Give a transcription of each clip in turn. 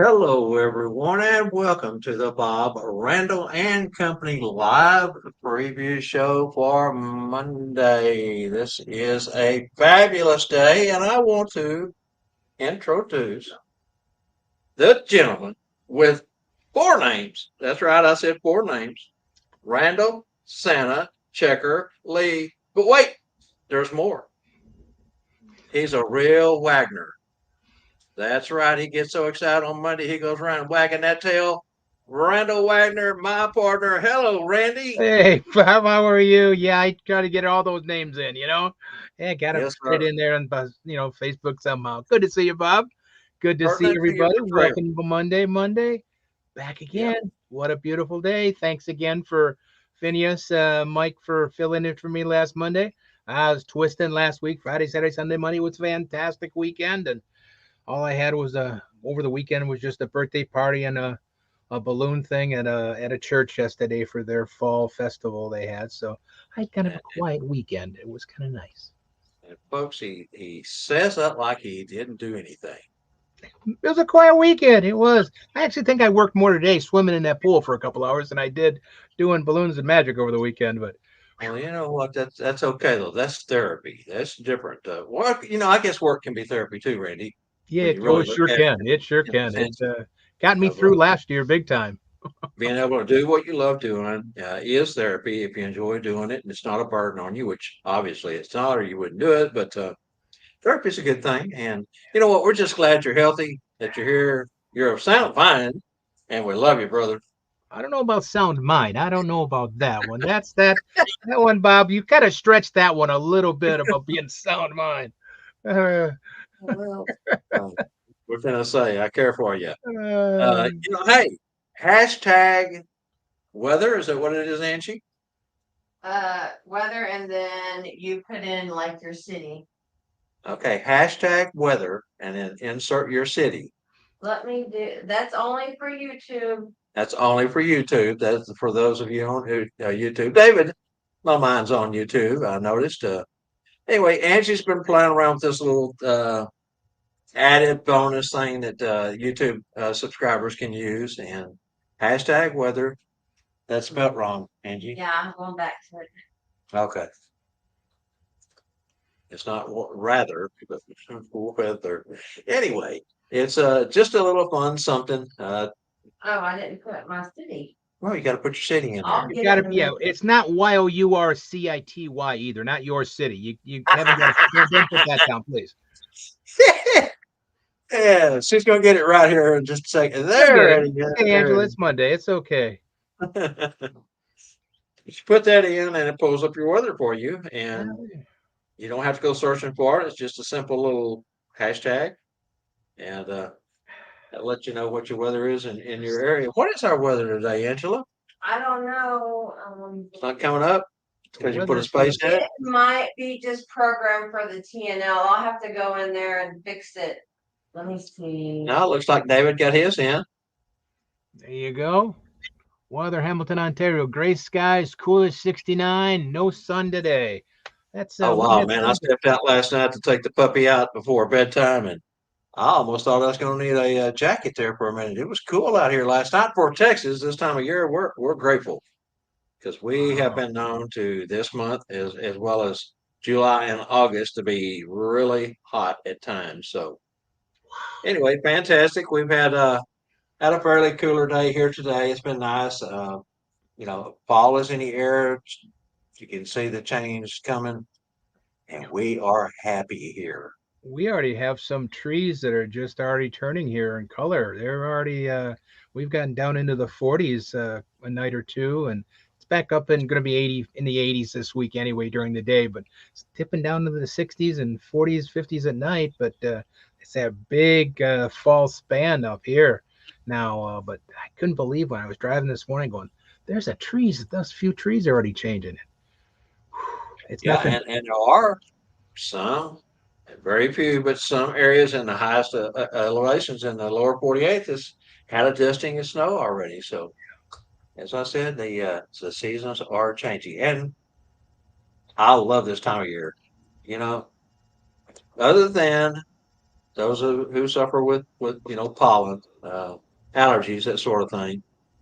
Hello, everyone, and welcome to the Bob Randall and Company live preview show for Monday. This is a fabulous day, and I want to introduce the gentleman with four names. That's right, I said four names: Randall, Santa, Checker, Lee. But wait, there's more. He's a real Wagner. That's right. He gets so excited on Monday, he goes around wagging that tail. Randall Wagner, my partner. Hello, Randy. Hey, Bob, how are you? Yeah, I try to get all those names in, Yeah, gotta Yes, fit it sir. in there on, Facebook somehow. Good to see you, Bob. Good to see Pertinent to your everybody. portrayal. Welcome to Monday. Back Yeah. again. What a beautiful day. Thanks again for Phineas, Mike, for filling in for me last Monday. I was twisting last week, Friday, Saturday, Sunday, Monday. It was a fantastic weekend, and all I had was over the weekend was just a birthday party and a balloon thing at a church yesterday for their fall festival they had. So I had kind of a And, quiet weekend. It was kind of nice. and folks, he says that like he didn't do anything. It was a quiet weekend. It was. I actually think I worked more today swimming in that pool for a couple hours than I did doing balloons and magic over the weekend. But Well, you know what? That's okay though. That's therapy. That's different. Work, I guess work can be therapy too, Randy, yeah, when you oh, really it look sure at can. it It sure in the can. It sense got me of through last year big time. being able to do what you love doing is therapy if you enjoy doing it and it's not a burden on you, which obviously it's not, or you wouldn't do it. But therapy is a good thing. And you know what? We're just glad you're healthy, that you're here. You're sound fine, and we love you, brother. I don't know about sound mind. I don't know about that one. That one, Bob. You kind of stretched that one a little bit about being sound mind. Uh, Well, uh, we're going to say, I care for you. uh, Hey, hashtag weather. Is that what it is, Angie? Weather, and then you put in like your city. Okay, hashtag weather, and then insert your city. Let me do. That's only for YouTube. That's only for YouTube. That's for those of you on YouTube. David, my mind's on YouTube. I noticed. Anyway, Angie's been playing around with this little added bonus thing that YouTube subscribers can use, and hashtag weather. That's spelled wrong, Angie. Yeah, I'm going back to it. Okay, it's not rather, but weather. Anyway, it's just a little fun something. Oh, I didn't put my city. Well, you got to put your city in I'll there. you get got it to, in a yeah. minute. It's not Yourcity either. Not your city. You haven't got. Don't put that down, please. Yeah, she's gonna get it right here in just a second. You'll get There it. it is. Okay, There Angela. it It's Monday. It's okay. is. You put that in, and it pulls up your weather for you, and you don't have to go searching for it. It's just a simple little hashtag, and it'll let you know what your weather is in your area. What is our weather today, Angela? I don't know. It's not coming up The because you put a weather space is in it. It might be just programmed for the TNL. I'll have to go in there and fix it. Let me see. No, it looks like David got his in. there. You go. Weather, Hamilton, Ontario. Gray skies, coolest 69. No sun today. That's Oh we wow, had man! I some. stepped out last night to take the puppy out before bedtime, and I almost thought I was going to need a, jacket there for a minute. It was cool out here last night for Texas this time of year. We're grateful because we have Wow. been known to this month as well as July and August to be really hot at times. So anyway, fantastic. We've had a fairly cooler day here today. It's been nice. Fall is in the air. You can see the change coming, and we are happy here. We already have some trees that are just already turning here in color. They're already we've gotten down into the 40s a night or two, and it's back up and going to be 80 in the 80s this week anyway during the day, but it's tipping down to the 60s and 40s, 50s at night. But it's that big fall span up here now. But I couldn't believe when I was driving this morning, going, "There's a trees. Those few trees are already changing." It's Yeah, nothing. and there are some, very few, but some areas in the highest elevations in the lower 48th has had a dusting of snow already. So, as I said, the seasons are changing, and I love this time of year. You know, other than those who suffer with pollen, uh, allergies, that sort of thing.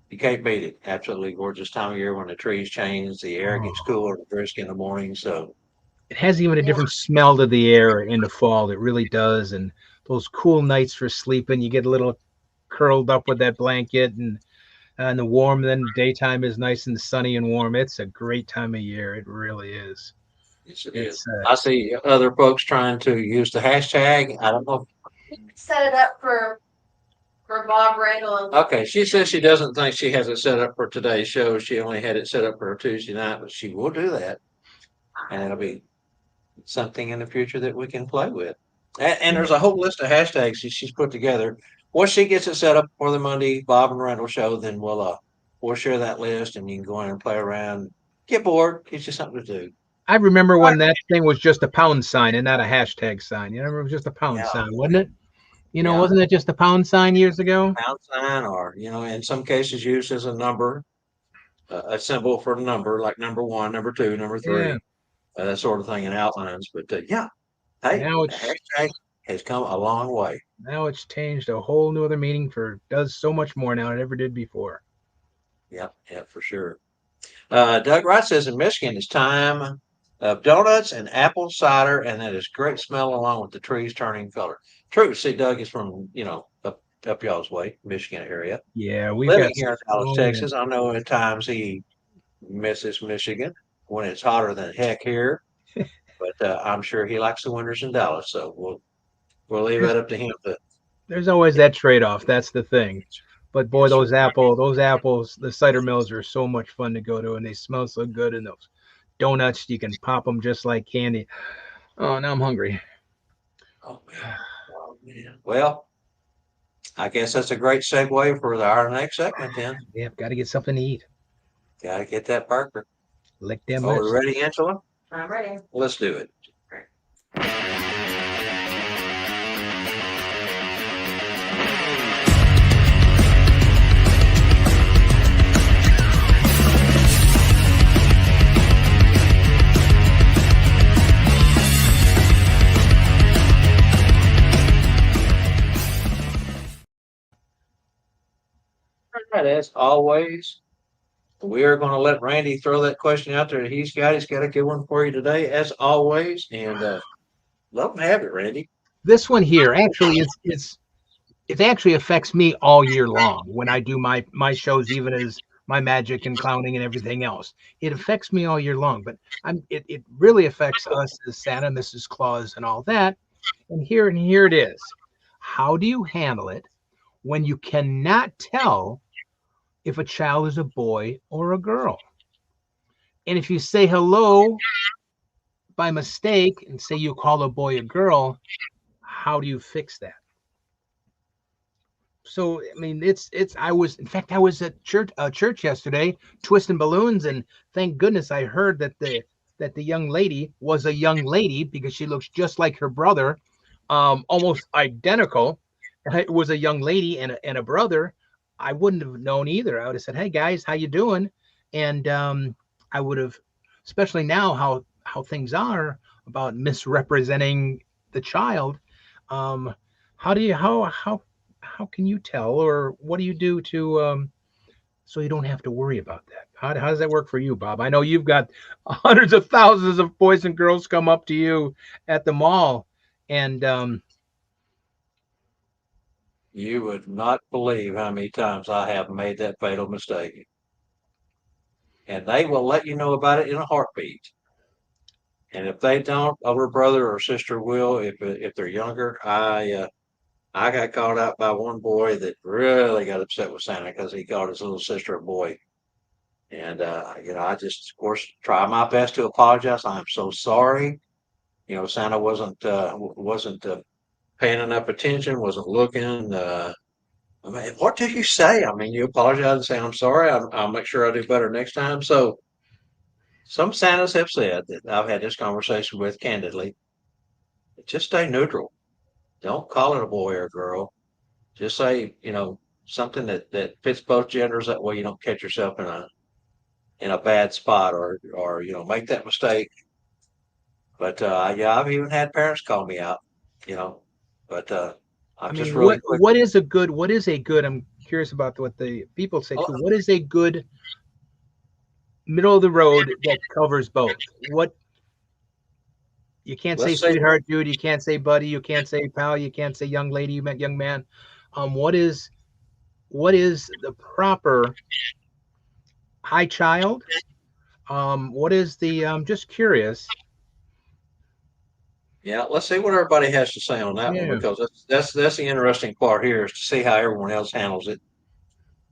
You can't beat it. Absolutely gorgeous time of year when the trees change, the air gets Oh, cooler and brisk in the morning. So it has even a Yeah. different smell to the air in the fall. It really does. And those cool nights for sleeping, you get a little curled up with that blanket, and the warm. Then daytime is nice and sunny and warm. It's a great time of year. It really is. yes, it is. It's I see other folks trying to use the hashtag. I don't know. Set it up for Bob Randall and Okay, she says she doesn't think she has it set up for today's show. She only had it set up for a Tuesday night, but she will do that, and it'll be something in the future that we can play with. And there's a whole list of hashtags she's put together. Once she gets it set up for the Monday Bob and Randall show, then we'll share that list, and you can go in and play around. Get bored, gives you something to do. I remember when that thing was just a pound sign and not a hashtag sign. You remember it was just a pound Yeah, sign, wasn't it? yeah. Wasn't it just a pound sign years ago? Pound sign, or in some cases used as a number, a symbol for a number, like number one, number two, number Yeah. three, that sort of thing in outlines. But yeah, hey, Now the it's hashtag has come a long way. now it's changed a whole new other meaning for does so much more now than it ever did before. Yep, yeah, for sure. Doug Wright says in Michigan it's time of donuts and apple cider, and that is great smell along with the trees turning color. True. See, Doug is from up y'all's way, Michigan area. Yeah, we've Living got here in Dallas, so many. Texas, I know at times he misses Michigan when it's hotter than heck here, but I'm sure he likes the winters in Dallas. So we'll leave There's that up to him. But there's always that trade-off. That's the thing. But boy, yes, sir. those apples, the cider mills are so much fun to go to, and they smell so good. And those donuts, you can pop them just like candy. Oh, now I'm hungry. Oh man, oh man. Well, I guess that's a great segue for our next segment. Then Yeah, got to get something to eat. got to get that burger. Lick them Oh, we lips. ready, Angela? I'm ready. Let's do it. All right, as always, we are going to let Randy throw that question out there that he's got. He's got a good one for you today, as always. And love to have it, Randy. This one here, actually, it actually affects me all year long when I do my shows, even as my magic and clowning and everything else. It affects me all year long, but it really affects us as Santa, Mrs. Claus, and all that. And here it is. How do you handle it when you cannot tell if a child is a boy or a girl? And if you say hello by mistake and say you call a boy a girl, how do you fix that? So I mean, it's. I was, in fact, I was at church yesterday, twisting balloons, and thank goodness I heard that the young lady was a young lady because she looks just like her brother, almost identical. It was a young lady and a brother. I wouldn't have known either. I would have said, "Hey guys, how you doing?" And I would have, especially now how things are about misrepresenting the child. Um, how do you how can you tell, or what do you do to so you don't have to worry about that? How does that work for you, Bob? I know you've got hundreds of thousands of boys and girls come up to you at the mall, and You would not believe how many times I have made that fatal mistake. And they will let you know about it in a heartbeat. And if they don't, older brother or sister will. If they're younger, I got called out by one boy that really got upset with Santa because he called his little sister a boy. And I just, of course, try my best to apologize. I'm so sorry. Santa wasn't paying enough attention, wasn't looking. I mean, what did you say? I mean, you apologize and say I'm sorry. I'll make sure I do better next time. So some Santas have said that I've had this conversation with candidly. Just stay neutral. Don't call it a boy or a girl. Just say, something that fits both genders. That way you don't catch yourself in a bad spot or make that mistake. But yeah, I've even had parents call me out, you know. But I Just mean, really quick. what is a good? What is a good? I'm curious about what the people say too. What is a good middle of the road that covers both? What you can't say Let's say, sweetheart, dude. You can't say buddy. You can't say pal. You can't say young lady. You meant young man. What is the proper hi child? What is the? I'm just curious. yeah, let's see what everybody has to say on that one Yeah, because that's the interesting part here is to see how everyone else handles it.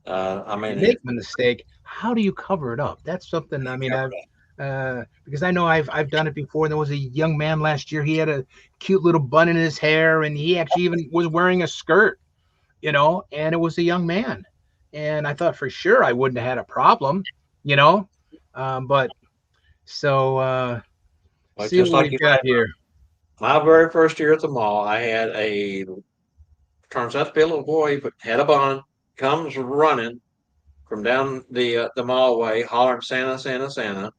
I you mean, make a mistake. How do you cover it up? That's something. I mean, I've because I know I've done it before. There was a young man last year. He had a cute little bun in his hair, and he actually even was wearing a skirt. And it was a young man. And I thought for sure I wouldn't have had a problem, you know. But so like see just what like we've you got said, here. my very first year at the mall, I had a turns out to be a little boy, but had a bun, comes running from down the mall way, hollering Santa, Santa, Santa.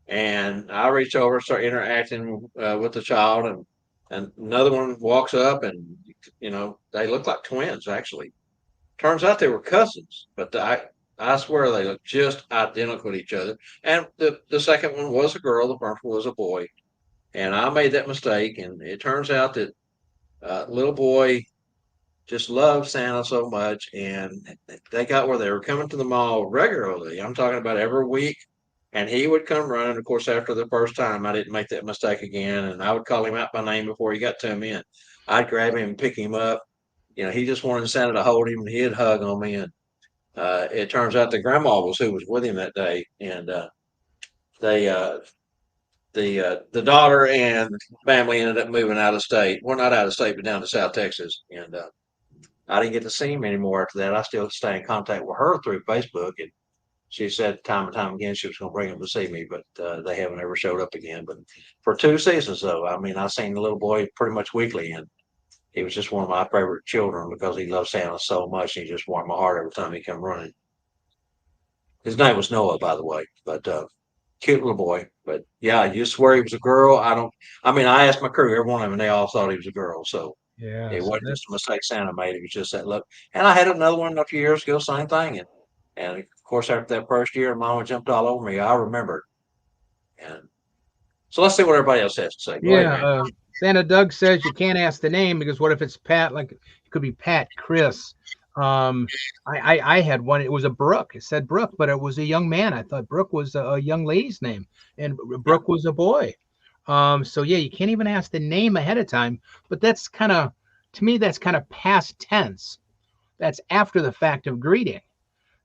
And I reach over, start interacting with the child, and another one walks up, and they look like twins. Actually, turns out they were cousins, but I swear they look just identical to each other. And the second one was a girl, the first one was a boy, and I made that mistake. And it turns out that little boy just loved Santa so much, and they got where they were coming to the mall regularly. I'm talking about every week, and he would come running. Of course, after the first time, I didn't make that mistake again, and I would call him out by name before he got to me, and I'd grab him and pick him up. He just wanted Santa to hold him, and he'd hug on me. And it turns out the grandma was who was with him that day, and they the daughter and family ended up moving out of state. Well, not out of state, but down to South Texas, and I didn't get to see him anymore after that. I still stay in contact with her through Facebook, and she said time and time again she was going to bring him to see me, but they haven't ever showed up again. But for 2 seasons, though, I mean, I seen the little boy pretty much weekly, and he was just one of my favorite children because he loved Santa so much. And he just warmed my heart every time he come running. His name was Noah, by the way, but cute little boy. But yeah, you swear he was a girl. I don't. I mean, I asked my crew, every one of them, and they all thought he was a girl. So Yeah, it so wasn't just a that's mistake Santa made. It was just that look. And I had another one a few years ago, same thing. And of course, after that first year, Mama jumped all over me. I remembered. And so let's see what everybody else has to say. Go ahead, yeah. Randy. Santa Doug says you can't ask the name because what if it's Pat? Like it could be Pat, Chris. Um, I had one. It was a Brooke. It said Brooke, but it was a young man. I thought Brooke was a young lady's name, and Yeah. Brooke was a boy. So yeah, you can't even ask the name ahead of time. But that's kind of, to me, that's kind of past tense. That's after the fact of greeting.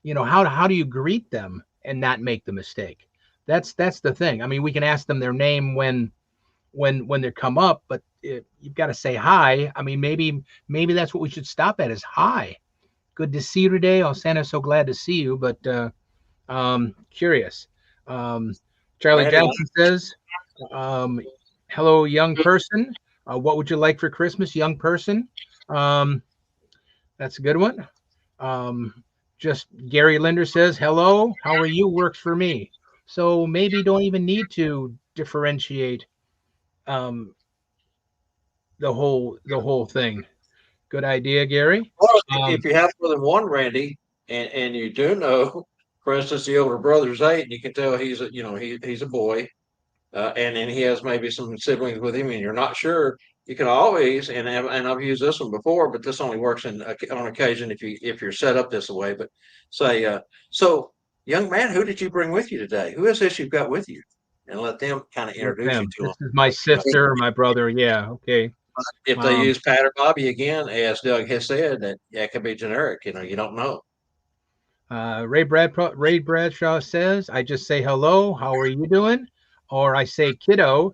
How do you greet them and not make the mistake? That's the thing. I mean, we can ask them their name when they come up, but you've got to say hi. I mean, maybe that's what we should stop at is hi. Good to see you today. Oh, Santa, so glad to see you. But curious. Um, Charlie Randy, Jackson says, um, "Hello, young person. What would you like for Christmas, young person?" Um, that's a good one. Um, just Gary Linder says, "Hello, how are you?" Works for me. So maybe don't even need to differentiate um, the whole thing. Good idea, Gary. well, Um, if you have more than one Randy, and you do know, for instance, the older brother's 8, and you can tell he's a boy, and then he has maybe some siblings with him, and you're not sure. You can always, and I've used this one before, but this only works on occasion if you're set up this way. But say, so young man, who did you bring with you today? Who is this you've got with you? And let them kind of let introduce you them. to This them. is my sister, my brother. Yeah, okay. If they Um, use Pat or Bobby again, as Doug has said, that could be generic. You don't know. Ray Bradshaw says, "I just say hello. How are you doing?" Or I say kiddo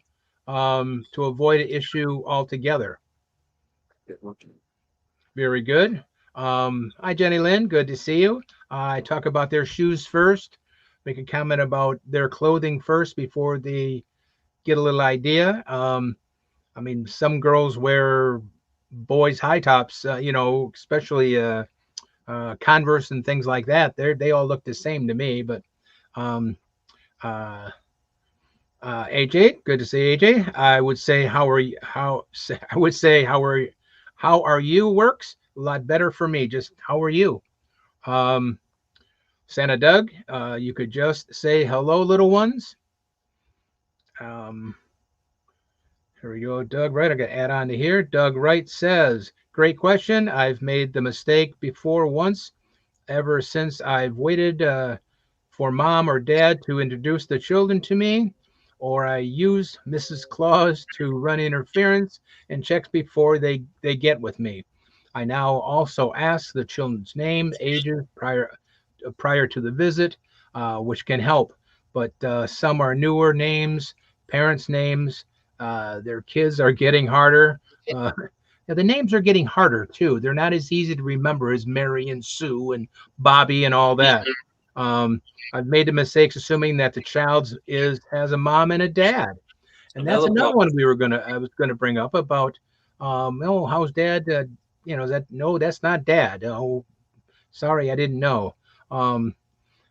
to avoid an issue altogether. Very good. Hi, Jenny Lynn. Good to see you. I talk about their shoes first. Make a comment about their clothing first before they get a little idea. I mean, some girls wear boys' high tops, especially Converse and things like that. They all look the same to me. But um, uh, AJ, good to see AJ. I would say how are you? How I would say how are you? How are you works a lot better for me. Just how are you? Um, Santa Doug, you could just say hello, little ones. Um, Here we go, Doug Wright. I got to add on to here. Doug Wright says, great question. I've made the mistake before once. Ever since I've waited for mom or dad to introduce the children to me, or I use Mrs. Claus to run interference and checks before they get with me. I now also ask the children's name, ages prior to the visit, which can help. But some are newer names, parents' names. Their kids are getting harder. Uh, yeah, the names are getting harder too. They're not as easy to remember as Mary and Sue and Bobby and all that. Um, I've made the mistakes assuming that the child is has a mom and a dad, and that's Another another point. one I was gonna bring up about. Oh, how's dad? Is that no? That's not dad. Oh, sorry, I didn't know. Um,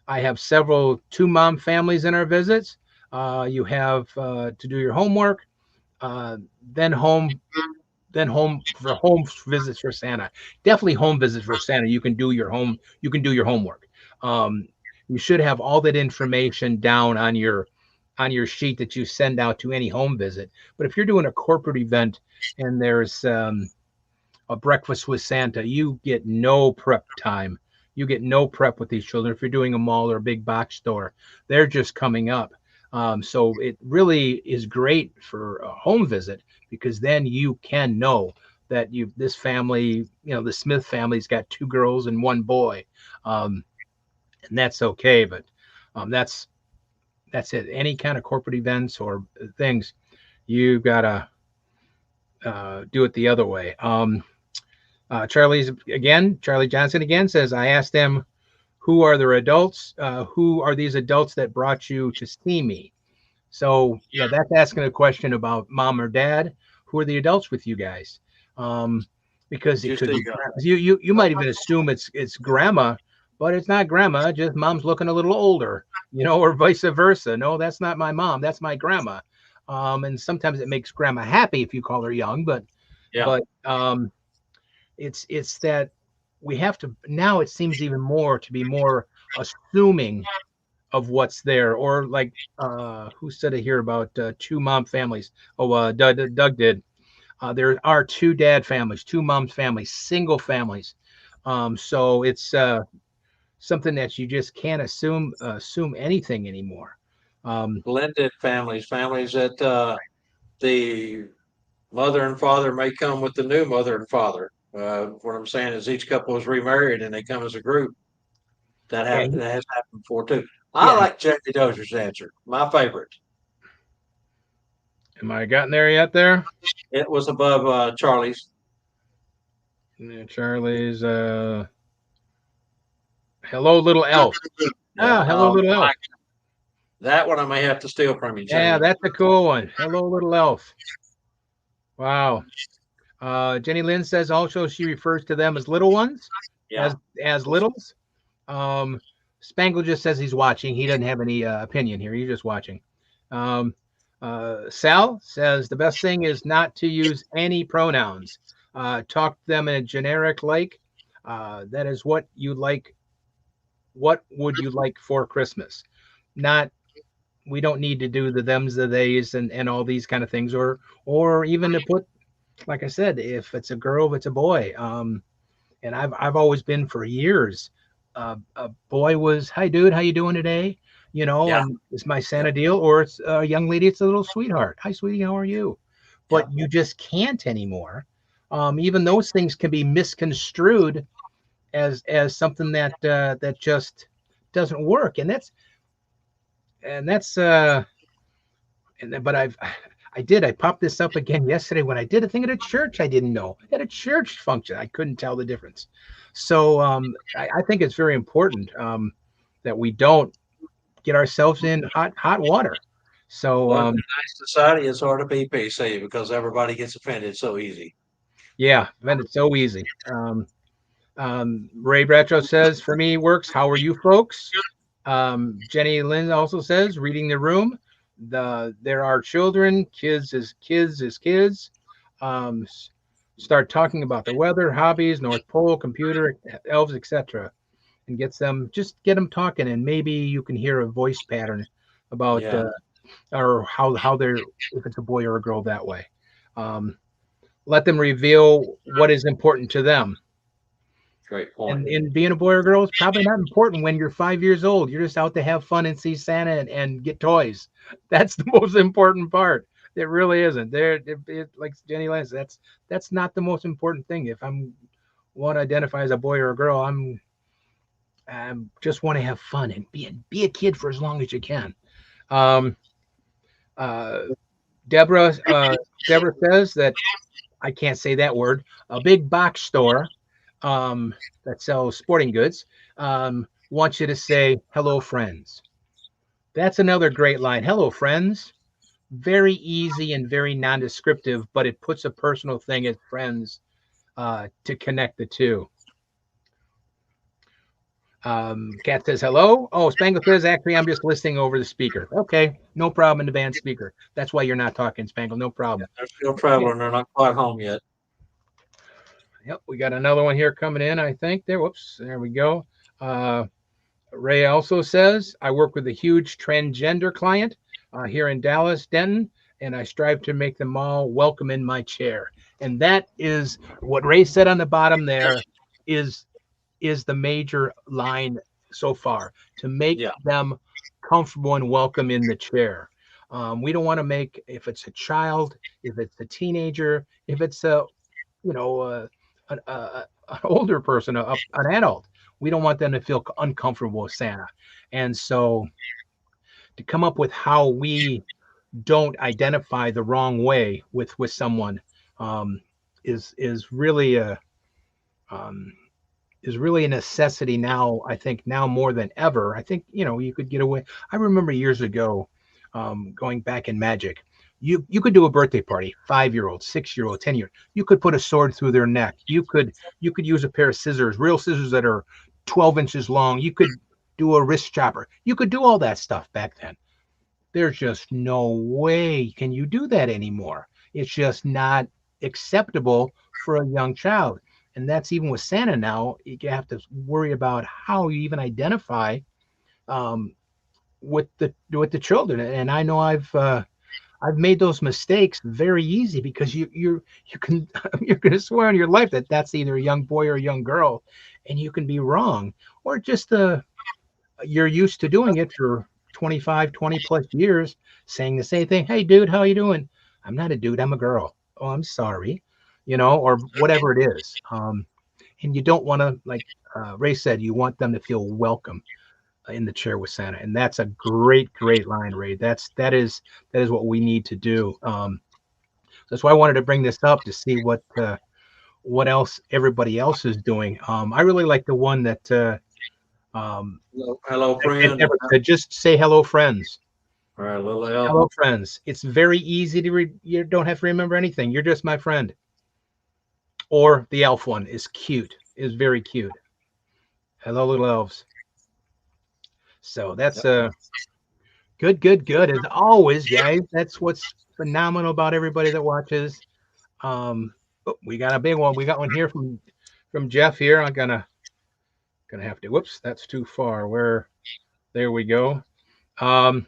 I have several two mom families in our visits. You have to do your homework, uh, then home home visits for Santa. Definitely home visits for Santa. You can do your homework. Um, you should have all that information down on your sheet that you send out to any home visit. But if you're doing a corporate event and there's a breakfast with Santa, you get no prep time. You get no prep with these children. If you're doing a mall or a big box store, they're just coming up. So it really is great for a home visit because then you can know that this family, the Smith family's got two girls and one boy, um, and that's okay. But that's it. Any kind of corporate events or things, you gotta do it the other way. Charlie Johnson again says, I asked them, who are their adults? Who are these adults that brought you to see me? So, yeah, that's asking a question about mom or dad. Who are the adults with you guys? Because it You could still be, got you might even assume it's grandma, but it's not grandma, just mom's looking a little older, or vice versa. No, that's not my mom. That's my grandma. And sometimes it makes grandma happy if you call her young, yeah. but it's that we have to now it seems even more to be more assuming of what's there or like who said it here about two mom families. Doug did. There are two dad families, two moms families, single families. So it's something that you just can't assume anything anymore. Blended families that the mother and father may come with the new mother and father. What I'm saying is each couple is remarried and they come as a group. Yeah, That has happened before too. I yeah. like Jackie Dozier's answer. My favorite. Am I gotten there yet there? It was above Charlie's. Yeah, Charlie's hello little elf. Yeah. Hello little elf. That one I may have to steal from you, Yeah, gentlemen. that's a cool one. Hello, little elf. Wow. Jenny Lynn says also she refers to them as little ones, Yeah. as littles. Um, Spangle just says he's watching. He doesn't have any opinion here. He's just watching. Um, Sal says the best thing is not to use any pronouns. Talk to them in a generic like. That is what you like. What would you like for Christmas? Not we don't need to do the thems, the theys, and all these kind of things, or even to put, like I said, if it's a girl, if it's a boy. And I've always been for years. A boy was, hi dude, how you doing today? Yeah. It's my Yeah. Santa deal, or it's a young lady, it's a little sweetheart. Hi sweetie, how are you? Yeah. But you just can't anymore. Even those things can be misconstrued as something that just doesn't work, and that's and then, but I popped this up again yesterday when I did a thing at a church I didn't know at a church function. I couldn't tell the difference. So I think it's very important that we don't get ourselves in hot water. So Well, in today's society, it's hard to be PC because everybody gets offended so easy. yeah, man, it's so easy. Ray Bradshaw says, for me, works. How are you folks? Jenny Lynn also says, reading the room. There are children, kids is kids is kids. Um, Start talking about the weather, hobbies, North Pole, computer, elves, etc., and get them talking, and maybe you can hear a voice pattern about Yeah, or how they're, if it's a boy or a girl that way. Um, Let them reveal what is important to them. great point. And being a boy or girl is probably not important when you're 5 years old. You're just out to have fun and see Santa and get toys. That's the most important part. It really isn't. Like Jenny Lance, that's not the most important thing. If I'm want to identify as a boy or a girl, I just want to have fun and be a kid for as long as you can. Um, uh, Deborah Deborah says that I can't say that word. A big box store that sells sporting goods wants you to say hello, friends. That's another great line. Hello, friends. Very easy and very non-descriptive, but it puts a personal thing as friends to connect the two. Kat says hello. Oh, Spangle says actually I'm just listening over the speaker. Okay, no problem in the band speaker. That's why you're not talking, Spangle. No problem. They're still Yeah. traveling. They're not quite home yet. Yep, we got another one here coming in. I think there. Whoops, there we go. Uh, Ray also says I work with a huge transgender client here in Dallas, Denton, and I strive to make them all welcome in my chair. And that is what Ray said on the bottom there. Is is the major line so far to make Yeah, them comfortable and welcome in the chair. We don't want to make if it's a child, if it's a teenager, if it's a you know an older person, an adult. We don't want them to feel uncomfortable with Santa, and so to come up with how we don't identify the wrong way with someone um, is really a um, is really a necessity now. I think now more than ever. I think you could get away. I remember years ago, going back in Magic, you could do a birthday party, 5-year-old, 6-year-old, 10-year. You could put a sword through their neck. You could use a pair of scissors, real scissors that are 12 inches long. You could do a wrist chopper. You could do all that stuff back then. There's just no way can you do that anymore. It's just not acceptable for a young child. And that's even with Santa now. You have to worry about how you even identify um, with the children. And I know I've made those mistakes very easy because you can you're going to swear on your life that that's either a young boy or a young girl, and you can be wrong, or just you're used to doing it for 25, 20 plus years, saying the same thing. Hey, dude, how you doing? I'm not a dude. I'm a girl. Oh, I'm sorry, or whatever it is. And you don't want to, like Ray said, you want them to feel welcome in the chair with Santa, and that's a great, great line, Ray. That is what we need to do. That's why I wanted to bring this up to see what else everybody else is doing. I really like the one that um, hello, hello and friend. never said, just say hello, friends. All right, little elf. Hello, friends. It's very easy to read. You don't have to remember anything. You're just my friend. Or the elf one is cute. Is very cute. Hello, little elves. So that's Yep. good, good, good. As always, guys. That's what's phenomenal about everybody that watches. We got a big one. We got one here from Jeff here. I'm gonna have to. Whoops, that's too far. Where? There we go. Um,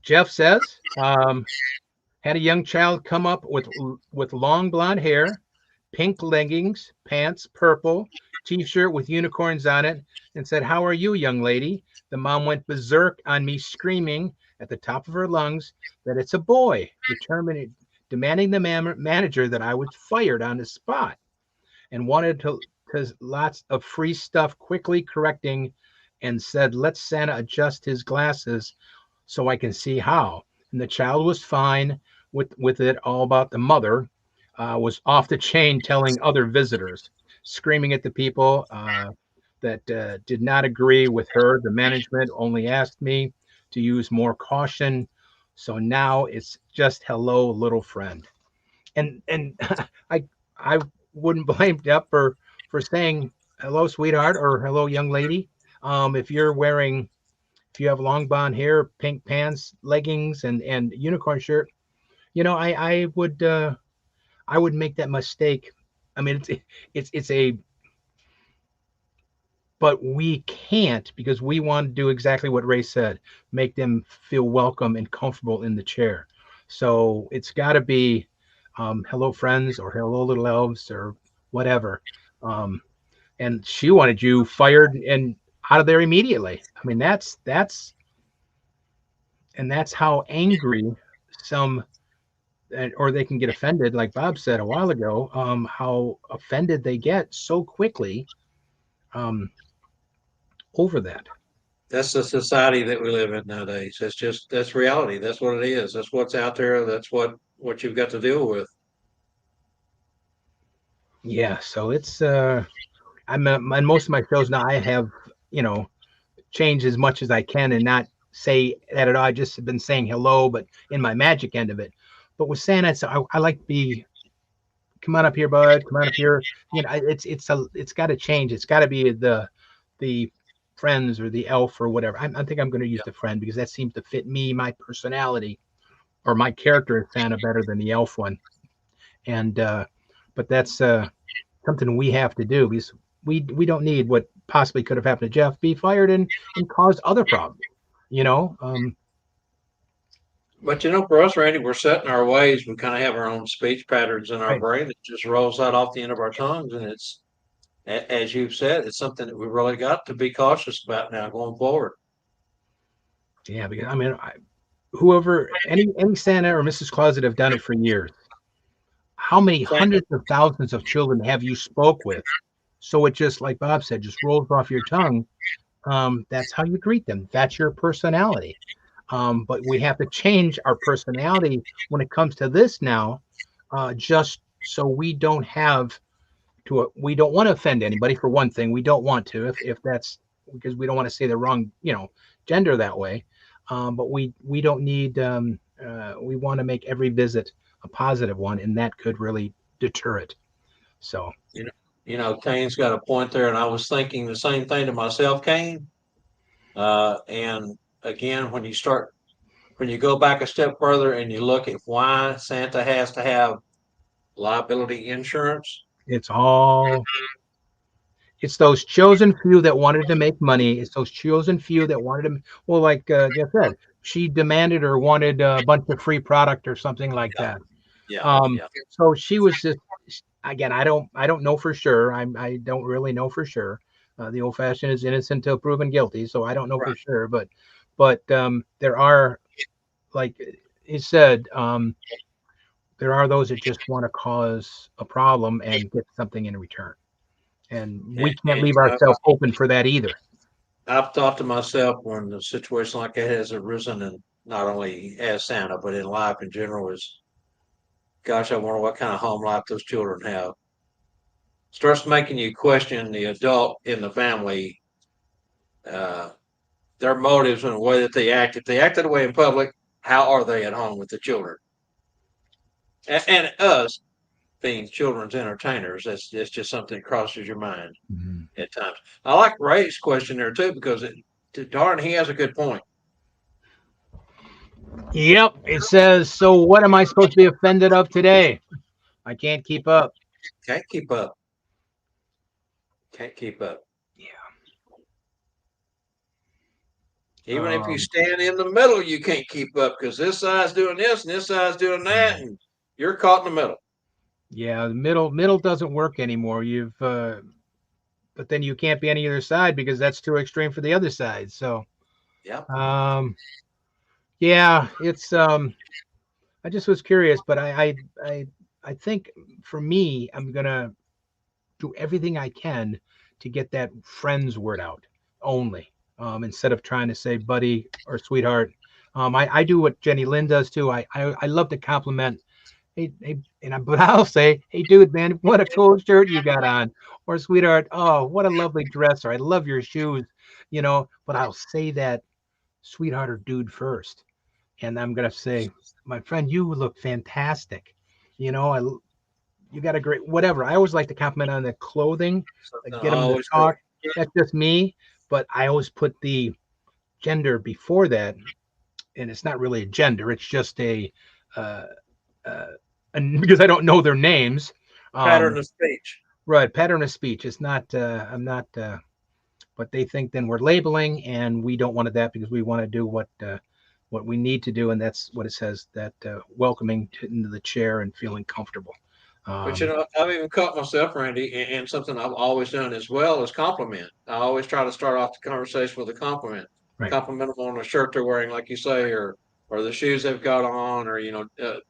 Jeff says, had a young child come up with long blonde hair, pink leggings, pants purple, t-shirt with unicorns on it, and said, "How are you, young lady?" The mom went berserk on me, screaming at the top of her lungs that it's a boy, demanding the manager that I was fired on the spot, and wanted to lots of free stuff, quickly correcting, and said, "Let Santa adjust his glasses so I can see how." And the child was fine with it all about the mother, was off the chain telling other visitors, screaming at the people that did not agree with her. The management only asked me to use more caution. So now it's just hello, little friend. And I wouldn't blame Deb for saying hello, sweetheart, or hello, young lady. If you're wearing if you have long blonde hair, pink pants, leggings, and unicorn shirt, I would I would make that mistake. I mean, it's a, but we can't because we want to do exactly what Ray said, make them feel welcome and comfortable in the chair. So it's got to be, hello friends or hello little elves or whatever. Um, and she wanted you fired and out of there immediately. I mean, that's how angry some, or they can get offended, like Bob said a while ago, how offended they get so quickly, um, over that. That's the society that we live in nowadays. That's reality. That's what it is. That's what's out there. That's what you've got to deal with. Yeah, so it's I'm on most of my shows now. I have, you know, changed as much as I can and not say that at all. I just have been saying hello, but in my magic end of it. But with Santa, I like to be, come on up here, bud. Come on up here. It's got to change. It's got to be the friends or the elf or whatever. I think I'm going to use the friend because that seems to fit me, my personality, or my character as Santa better than the elf one. And but that's something we have to do because we don't need what possibly could have happened to Jeff be fired and caused other problems. You know, But for us, Randy, we're set in our ways. We kind of have our own speech patterns in our right? brain that just rolls out off the end of our tongues, and as you've said, it's something that we really got to be cautious about now going forward. Yeah, because I mean, whoever any Santa or Mrs. Claus that have done it for years, how many Thank hundreds of thousands of children have you spoke with? So it just like Bob said, just rolls off your tongue. That's how you greet them. That's your personality. But we have to change our personality when it comes to this now, just so we don't have to. We don't want to offend anybody for one thing. We don't want to, if that's because we don't want to say the wrong, gender that way. But we don't need. We want to make every visit a positive one, and that could really deter it. So you know, Kane's got a point there, and I was thinking the same thing to myself, Kane. And again, when you go back a step further and you look at why Santa has to have liability insurance. it's all it's those chosen few that wanted to make money. It's those chosen few that wanted to. Well, like Jeff said, she demanded or wanted a bunch of free product or something like Yeah, that. yeah, Um, yeah, so she was just, again. I don't know for sure. I don't really know for sure. The old fashioned is innocent until proven guilty. So I don't know for right. sure. But there are, like he said, there are those that just want to cause a problem and get something in return, and we can't And leave ourselves open for that either. I've thought to myself when a situation like that has arisen, and not only as Santa, but in life in general, is gosh, I wonder what kind of home life those children have. Starts making you question the adult in the family, uh, their motives and the way that they act. If they act that way in public, how are they at home with the children? And us being children's entertainers, that's just something that crosses your mind Mhm. at times. I like Ray's question there too because darn, he has a good point. Yep, it says, so what am I supposed to be offended of today? I can't keep up. Can't keep up. Can't keep up. Yeah. Even if you Um, stand in the middle, you can't keep up because this side's doing this and this side's doing that, mm, and you're caught in the middle. yeah, the middle doesn't work anymore. But then you can't be any other side because that's too extreme for the other side. So, Yep. um, yeah, it's I just was curious, but I think for me, I'm gonna do everything I can to get that friends word out only, instead of trying to say buddy or sweetheart. I do what Jenny Lynn does too. I love to compliment. Hey, but I'll say, hey, dude, man, what a cool shirt you got on, or sweetheart, oh, what a lovely dress, or I love your shoes, But I'll say that sweetheart or dude first, and I'm gonna say, my friend, you look fantastic. You know, I you got a great whatever. I always like to compliment on the clothing, Something like I get them to always do. talk. That's just me, but I always put the gender before that, and it's not really a gender. It's just uh, uh, and because I don't know their names. Pattern of speech. Right, pattern of speech. It's not. I'm not. But they think then we're labeling, and we don't want that because we want to do what we need to do, and that's what it says. That welcoming into the chair and feeling comfortable. But you Um, know, I've even caught myself, Randy, and something I've always done as well is compliment. I always try to start off the conversation with a compliment. right. Compliment them on a shirt they're wearing, like you say, or the shoes they've got on, or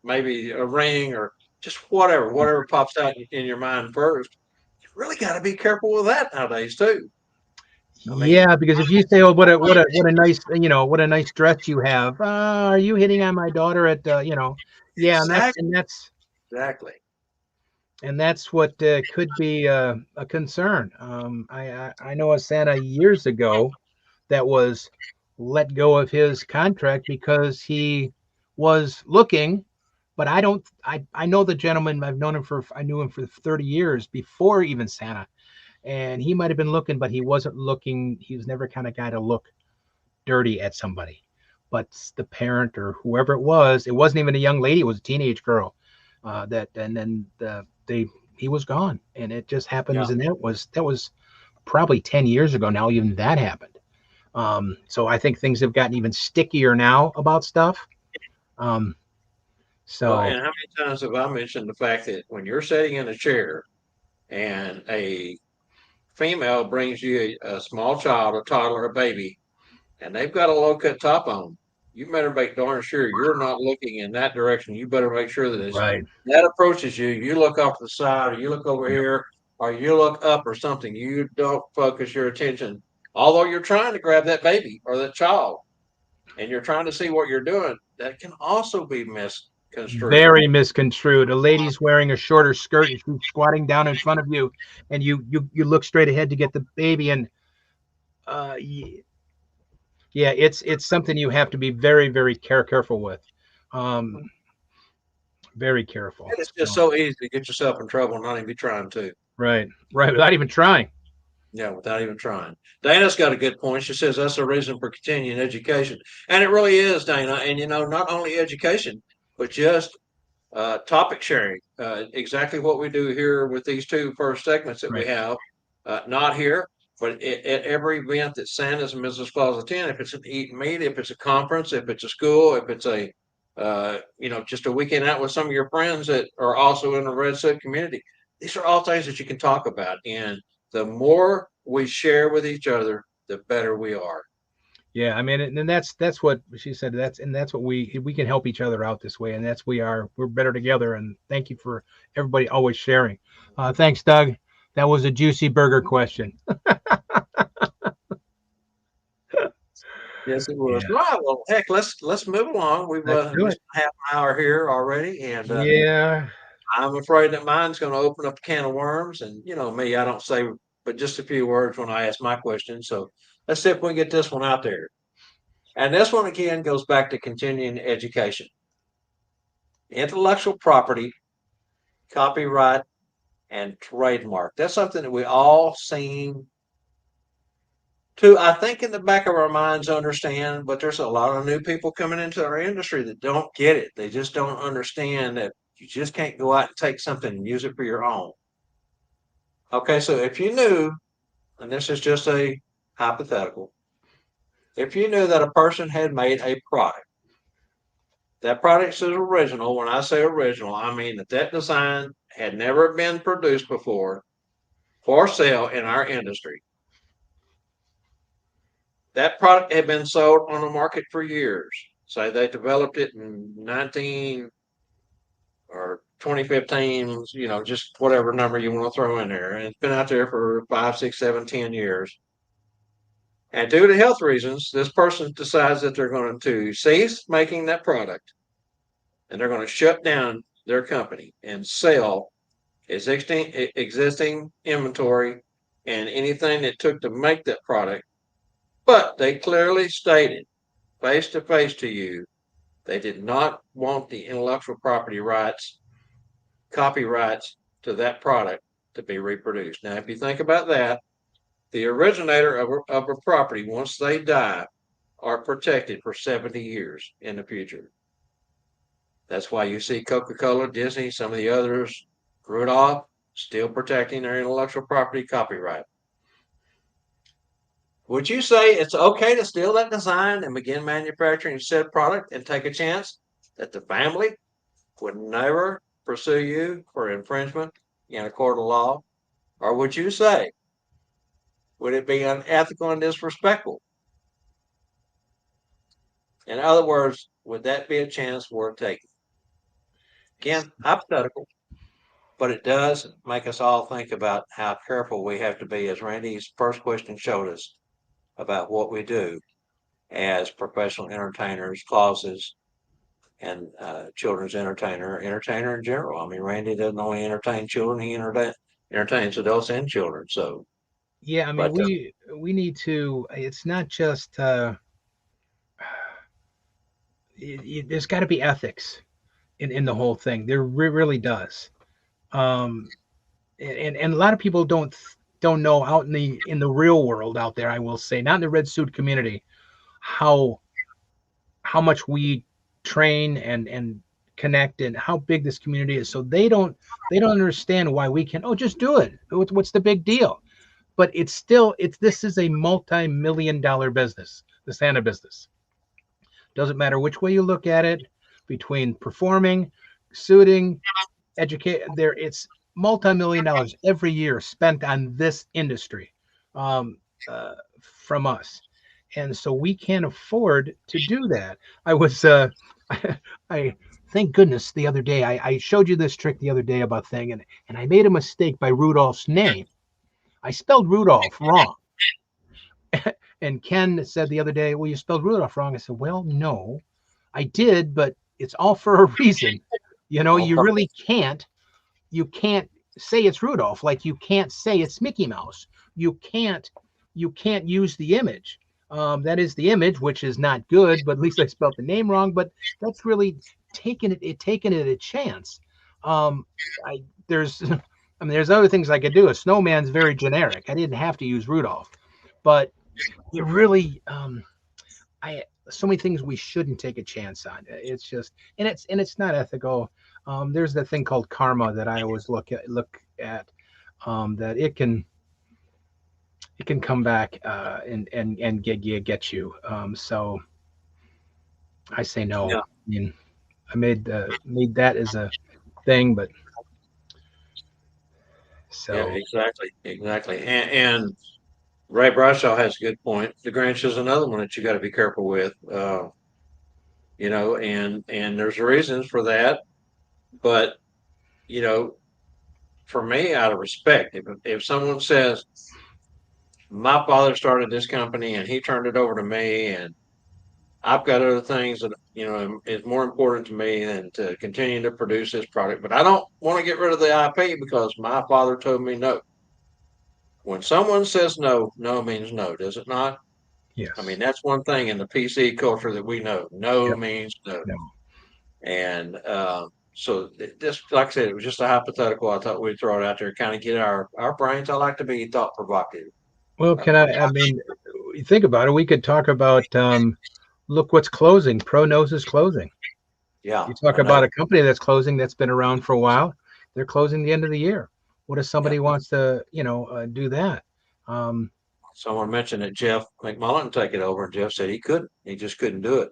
maybe a ring, or just whatever pops out in your mind first. You really got to be careful with that nowadays too. I mean, Yeah, because if you say, "Oh, what a nice what a nice dress you have," are you hitting on my daughter at Yeah, and that's exactly, exactly. what could be a concern. I know a Santa years ago that was let go of his contract because he was looking, but I don't. I know the gentleman. I knew him for 30 years before even Santa, and he might have been looking, but he wasn't looking. He was never kind of guy to look dirty at somebody. But the parent or whoever it wasn't even a young lady. It was a teenage girl. And then they he was gone, and it just Yeah. happens. And that was probably 10 years ago now. Even that happened. So I think things have gotten even stickier now about stuff. Um, Well, so and how many times have I mentioned the fact that when you're sitting in a chair and a female brings you a small child, a toddler, a baby, and they've got a low cut top on, you better make darn sure you're not looking in that direction. You better make sure that as right, that approaches you, you look off to the side, or you look over yep, here, or you look up or something. You don't focus your attention, although you're trying to grab that baby or that child, and you're trying to see what you're doing. That can also be misconstrued. very misconstrued. A lady's wearing a shorter skirt and she's squatting down in front of you, and you look straight ahead to get the baby, and uh, yeah, it's something you have to be very careful with, um, very careful. And it's just So so easy to get yourself in trouble and not even be trying to. right, without even trying. Yeah, without even trying. Dana's got a good point. She says that's the reason for continuing education. And it really is, Dana. And, not only education, but just topic sharing. Exactly what we do here with these two first segments that we Right, have. Not here, but at every event that Santa's and Mrs. Claus attend, if it's an eat and meet, if it's a conference, if it's a school, if it's just a weekend out with some of your friends that are also in the Red Sook community. These are all things that you can talk about. And the more we share with each other, the better we are. yeah. I mean, and that's what she said. That's what we can help each other out this way, and we're better together. And thank you for everybody always sharing. Thanks, Doug. That was a juicy burger question. Yes, it was. Yeah, Right. Well, heck, let's move along. We've let's do we it. spent half an hour here already, and Yeah, I'm afraid that mine's going to open up a can of worms. And you know me, I don't say but just a few words when I ask my question. So let's see if we can get this one out there. And this one again goes back to continuing education, intellectual property, copyright, and trademark. That's something that we all seem to, I think, in the back of our minds understand, but there's a lot of new people coming into our industry that don't get it. They just don't understand that you just can't go out and take something and use it for your own. Okay, so if you knew, and this is just a hypothetical, if you knew that a person had made a product, that product is original. When I say original, I mean that design had never been produced before for sale in our industry. That product had been sold on the market for years. Say they developed it in 19 or 2015, just whatever number you want to throw in there. And it's been out there for 5, 6, 7, 10 years. And due to health reasons, this person decides that they're going to cease making that product and they're going to shut down their company and sell existing inventory and anything that took to make that product. But they clearly stated face to face to you, they did not want the intellectual property rights, copyrights to that product to be reproduced. Now, if you think about that, the originator of a property, once they die, are protected for 70 years in the future. That's why you see Coca-Cola, Disney, some of the others, Rudolph, still protecting their intellectual property copyright. Would you say it's okay to steal that design and begin manufacturing said product and take a chance that the family would never pursue you for infringement in a court of law? Or would you say, would it be unethical and disrespectful? In other words, would that be a chance worth taking? Again, hypothetical, but it does make us all think about how careful we have to be, as Randy's first question showed us, about what we do as professional entertainers, clauses, and children's entertainer in general. I mean, Randy doesn't only entertain children; he entertains adults and children. So, Yeah, I mean, but we need to. It's not just. There's got to be ethics in the whole thing. There really does. Um, and a lot of people don't know out in the real world out there. I will say, not in the red suit community, how much we train and connect and how big this community is. So they don't understand why we can. Oh, just do it. What's the big deal? But it's this is a multi-million-dollar business, the Santa business. Doesn't matter which way you look at it, between performing, suiting, educate. There, it's multi-million dollars every year spent on this industry um, from us, and so we can't afford to do that. I was, I thank goodness the other day I showed you this trick the other day about thing, and I made a mistake by Rudolph's name. I spelled Rudolph wrong. And Ken said the other day, well, you spelled Rudolph wrong. I said, well, no, I did, but it's all for a reason. all You really can't say it's Rudolph, like you can't say it's Mickey Mouse. You can't use the image. That is the image, which is not good, but at least I spelled the name wrong. But that's really taking it a chance. I there's I mean there's other things I could do. A snowman's very generic. I didn't have to use Rudolph, but it really I so many things we shouldn't take a chance on. It's just and it's not ethical. There's that thing called karma that I always look at that it can come back and get you. So I say no. yeah, I mean, I made that as a thing, but yeah, so exactly. And Ray Bradshaw has a good point. The Grinch is another one that you got to be careful with. And there's reasons for that, but you know, for me, out of respect, if someone says my father started this company and he turned it over to me, and I've got other things that is more important to me than to continue to produce this product, but I don't want to get rid of the IP because my father told me no. When someone says no, no means no, does it not? I yes, mean, that's one thing in the PC culture that we know. No yep, means no. no. And so just like I said, it was just a hypothetical. I thought we'd throw it out there, kind of get our brains. I like to be thought provocative. Well, can I mean, you think about it. We could talk about look what's closing. Pro Nose is closing. Yeah, You talk I know. about a company that's closing that's been around for a while. They're closing the end of the year. What if Yeah. somebody wants to, do that? Um, Someone mentioned that Jeff McMullen take it over, and Jeff said he couldn't. He just couldn't do it.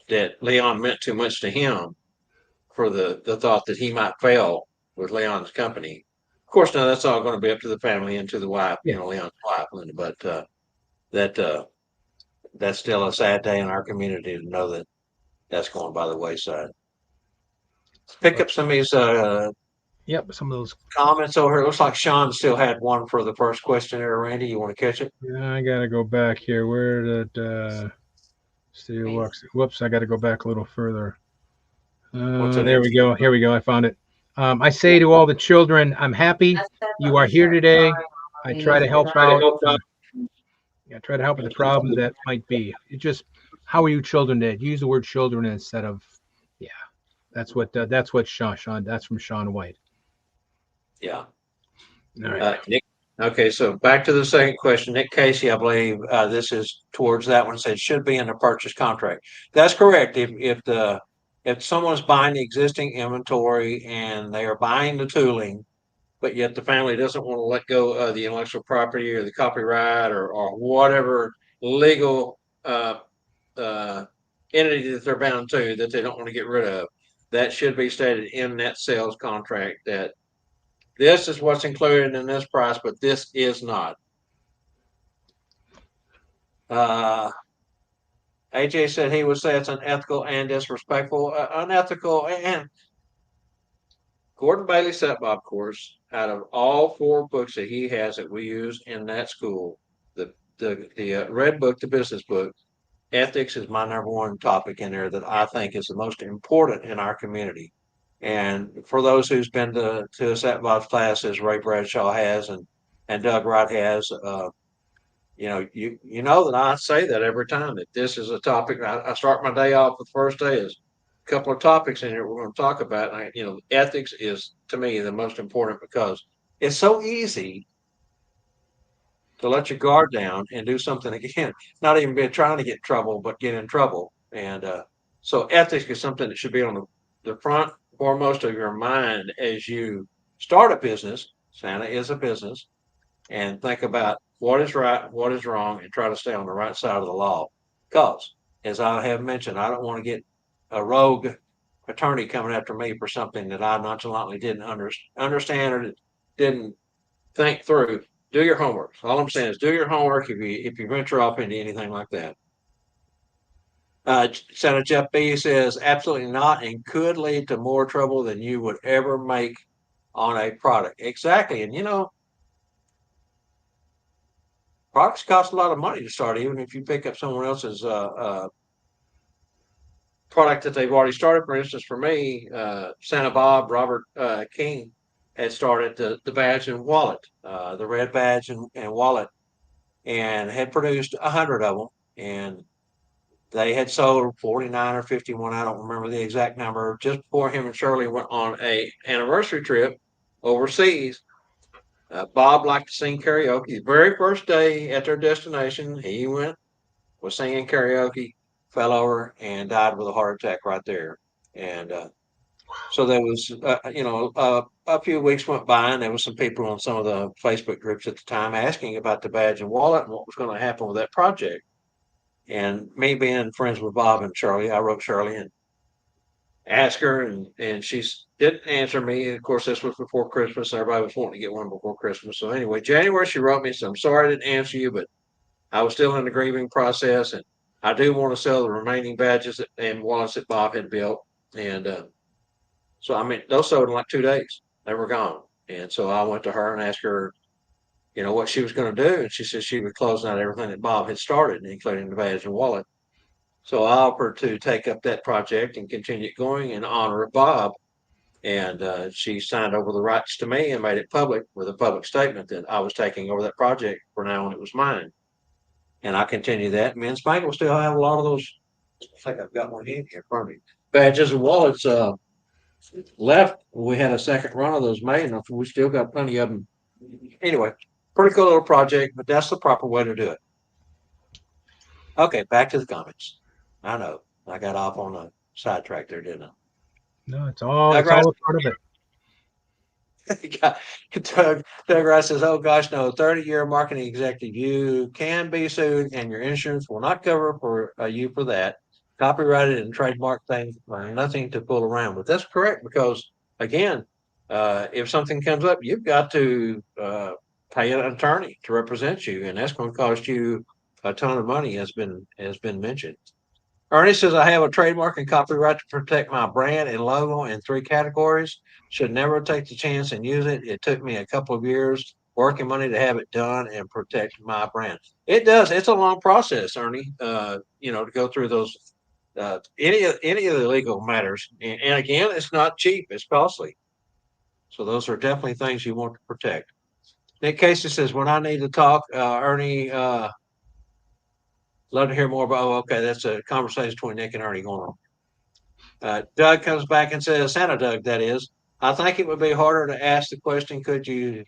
That Leon meant too much to him for the thought that he might fail with Leon's company. Of course, now that's all going to be up to the family and to the wife, yeah. Leon's wife, Linda. But that that's still a sad day in our community to know that that's going by the wayside. Let's pick But up some of these yep, some of those. comments over here. It looks like Sean still had one for the first question there, Randy. You want to catch it? Yeah, I gotta go back here. Where did Steel Lux? Whoops, I gotta go back a little further. What's an There we go. Here we go. I found it. I say to all the children, I'm happy you are here today. I try to help out. I try to help with the problem that might be. It just, how are you children today? Use the word children instead of, yeah. That's what Sean. That's from Sean White. Yeah. All right. Nick Okay, so back to the second question. Nick Casey, I believe this is towards that one. Said should be in the purchase contract. That's correct. If someone's buying the existing inventory and they are buying the tooling, but yet the family doesn't want to let go of the intellectual property or the copyright or whatever legal uh, entity that they're bound to that they don't want to get rid of, that should be stated in that sales contract that this is what's included in this price, but this is not. Uh, AJ said he would say it's unethical and disrespectful. Unethical, and Gordon Bailey set Bob course. Out of all 4 books that he has that we use in that school, the red book, the business book, ethics is my number one topic in there that I think is the most important in our community. And for those who's been to a Set Bob's class, as Ray Bradshaw has and Doug Wright has, you know that I say that every time that this is a topic. I start my day off with the first day is a couple of topics in here we're going to talk about. Ethics is to me the most important because it's so easy to let your guard down and do something again, not even be trying to get in trouble, but get in trouble. And so ethics is something that should be on the front foremost of your mind as you start a business. Santa is a business, and think about what is right, what is wrong, and try to stay on the right side of the law. Because, as I have mentioned, I don't want to get a rogue attorney coming after me for something that I nonchalantly didn't understand or didn't think through. Do your homework. All I'm saying is do your homework if you venture off into anything like that. Senator Jeff B says absolutely not, and could lead to more trouble than you would ever make on a product. Exactly, and products cost a lot of money to start, even if you pick up someone else's product that they've already started. For instance, for me, Santa Bob, Robert King had started the badge and wallet, the red badge and wallet, and had produced 100 of them. And they had sold 49 or 51. I don't remember the exact number. Just before him and Shirley went on a anniversary trip overseas, Bob liked to sing karaoke. The very first day at their destination, he was singing karaoke, fell over, and died with a heart attack right there. And so there was, a few weeks went by, and there was some people on some of the Facebook groups at the time asking about the badge and wallet and what was going to happen with that project. And me being friends with Bob and Shirley, I wrote Shirley and asked her, and she didn't answer me. Of course, this was before Christmas. Everybody was wanting to get one before Christmas. So anyway, January, she wrote me, so I'm sorry I didn't answer you, but I was still in the grieving process, and I do want to sell the remaining badges and wallets that Bob had built. And so, I mean, those sold in like 2 days. They were gone. And so I went to her and asked her, what she was going to do. And she said she would close out everything that Bob had started, including the badge and wallet. So I offered to take up that project and continue it going in honor of Bob. And she signed over the rights to me and made it public with a public statement that I was taking over that project for now and it was mine. And I continue that. Me and Spank will still have a lot of those. I think I've got one in here for me. Badges and wallets left. We had a second run of those made, and we still got plenty of them. Anyway, pretty cool little project, but that's the proper way to do it. Okay, back to the comments. I know I got off on a sidetrack there, didn't I? No, it's all Doug a part of it. Doug Rice says, "Oh gosh, no! 30-year marketing executive, you can be sued, and your insurance will not cover for you for that. Copyrighted and trademark things are nothing to fool around with." That's correct because again, if something comes up, you've got to pay an attorney to represent you, and that's going to cost you a ton of money, has been mentioned. Ernie says, I have a trademark and copyright to protect my brand and logo in 3 categories. Should never take the chance and use it. It took me a couple of years working money to have it done and protect my brand. It does. It's a long process, Ernie, to go through those, any of the legal matters. And again, it's not cheap. It's costly. So those are definitely things you want to protect. Nick Casey says, when I need to talk, Ernie, love to hear more about. Oh, okay, that's a conversation between Nick and Ernie going on. Doug comes back and says, Santa Doug, that is. I think it would be harder to ask the question, could you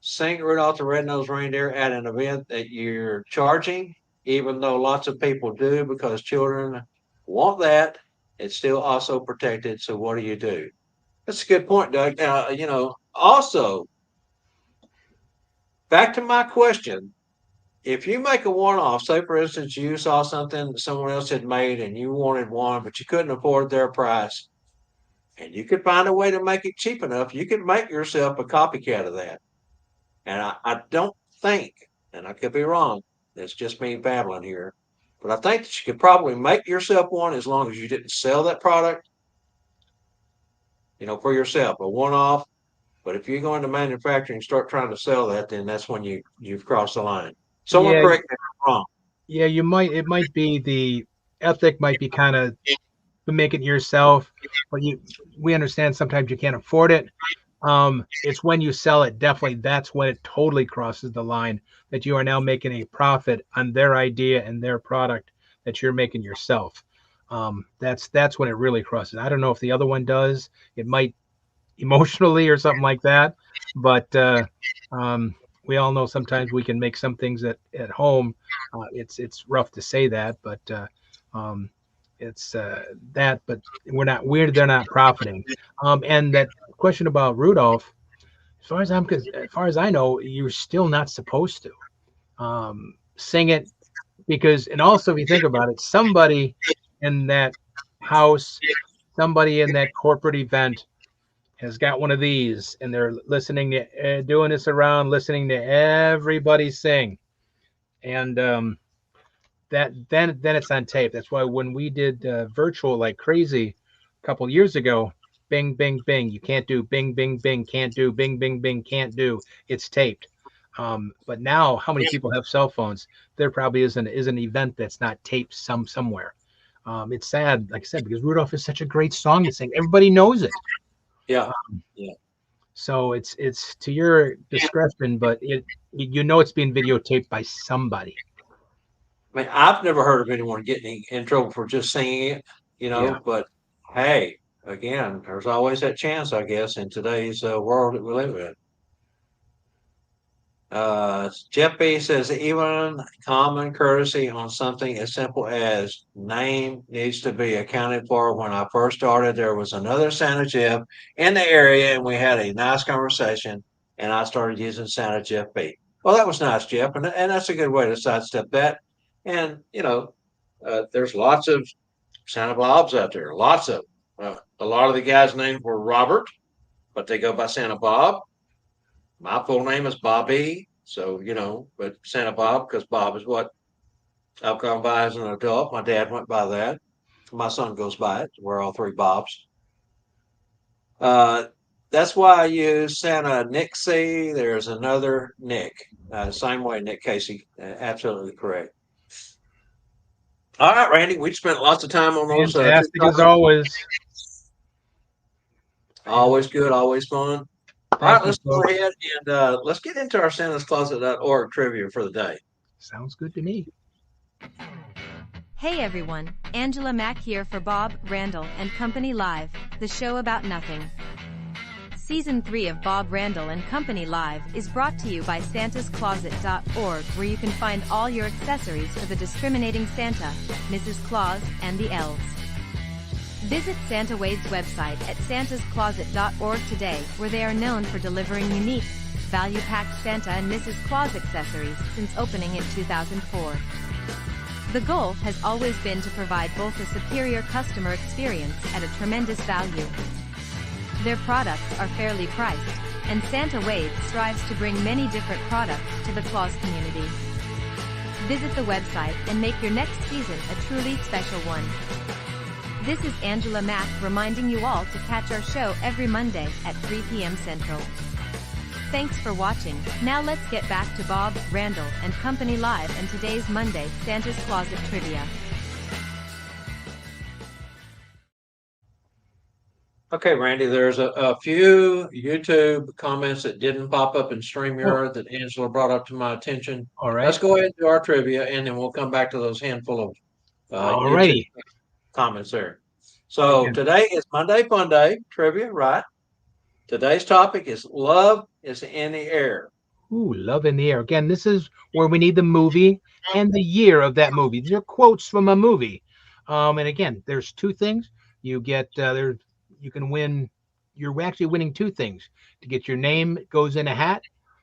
sing Rudolph the Red-Nosed Reindeer at an event that you're charging, even though lots of people do because children want that, it's still also protected. So what do you do? That's a good point, Doug. Also, back to my question. If you make a one-off, say for instance, you saw something that someone else had made and you wanted one, but you couldn't afford their price, and you could find a way to make it cheap enough, you could make yourself a copycat of that. And I don't think, and I could be wrong, it's just me babbling here, but I think that you could probably make yourself one as long as you didn't sell that product, for yourself, a one-off. But if you go into manufacturing and start trying to sell that, then that's when you've crossed the line. Someone Yeah, correct me if I'm wrong. yeah, you might. It might be the ethic might be kind of to make it yourself, but we understand sometimes you can't afford it. It's when you sell it, definitely that's when it totally crosses the line that you are now making a profit on their idea and their product that you're making yourself. That's when it really crosses. I don't know if the other one does. It might emotionally or something like that, but we all know sometimes we can make some things at home. It's rough to say that, but um, it's that. But they're not profiting. And that question about Rudolph, as far as I know, you're still not supposed to sing it because, and also if you think about it, somebody in that house, somebody in that corporate event has got one of these, and they're listening to doing this around, listening to everybody sing, and that then it's on tape. That's why when we did virtual like crazy a couple years ago, bing bing bing, you can't do bing bing bing, can't do bing bing bing, can't do. It's taped. But now, how many people have cell phones? There probably is an event that's not taped somewhere. It's sad, like I said, because Rudolph is such a great song to sing. Everybody knows it. Yeah. Um, Yeah. so it's to your discretion, but it's being videotaped by somebody. I mean, I've never heard of anyone getting in trouble for just singing it, Yeah. but hey, again, there's always that chance, I guess, in today's world that we live in. Jeff B says even common courtesy on something as simple as name needs to be accounted for. When I first started, there was another Santa Jeff in the area, and we had a nice conversation. And I started using Santa Jeff B. Well, that was nice, Jeff, and that's a good way to sidestep that. And there's lots of Santa Bobs out there, lots of. A lot of the guys' names were Robert, but they go by Santa Bob. My full name is Bobby. So, but Santa Bob, because Bob is what I've gone by as an adult. My dad went by that. My son goes by it. We're all three Bobs. Uh, that's why I use Santa Nick C. There's another Nick. Same way, Nick Casey. Absolutely correct. All right, Randy, we spent lots of time on those two Fantastic as topics. always. Always good, always fun. All right, Thank you, let's go folks. ahead and let's get into our SantaCloset.org trivia for the day. Sounds good to me. Hey everyone, Angela Mack here for Bob, Randyl, and Company Live, the show about nothing. Season 3 of Bob Randyl and Company Live is brought to you by santascloset.org, where you can find all your accessories for the discriminating Santa, Mrs. Claus, and the elves. Visit Santa Wade's website at santascloset.org today, where they are known for delivering unique, value-packed Santa and Mrs. Claus accessories since opening in 2004. The goal has always been to provide both a superior customer experience at a tremendous value. Their products are fairly priced, and Santa Wade strives to bring many different products to the Claus community. Visit the website and make your next season a truly special one. This is Angela Mack reminding you all to catch our show every Monday at 3 p.m. Central. Thanks for watching. Now let's get back to Bob, Randyl, and Company Live and today's Monday Santa's Closet Trivia. Okay, Randy, there's a few YouTube comments that didn't pop up in StreamYard that Angela brought up to my attention. All Let's right. go ahead and do our trivia, and then we'll come back to those handful of All YouTube righty. comments there. So And today is Monday Fun Day trivia, right? Today's topic is love is in the air. Ooh, Love in the Air. Again, this is where we need the movie and the year of that movie. These are quotes from a movie. And again, there's two things. You get there. You can win. You're actually winning two things. To get your name goes in a hat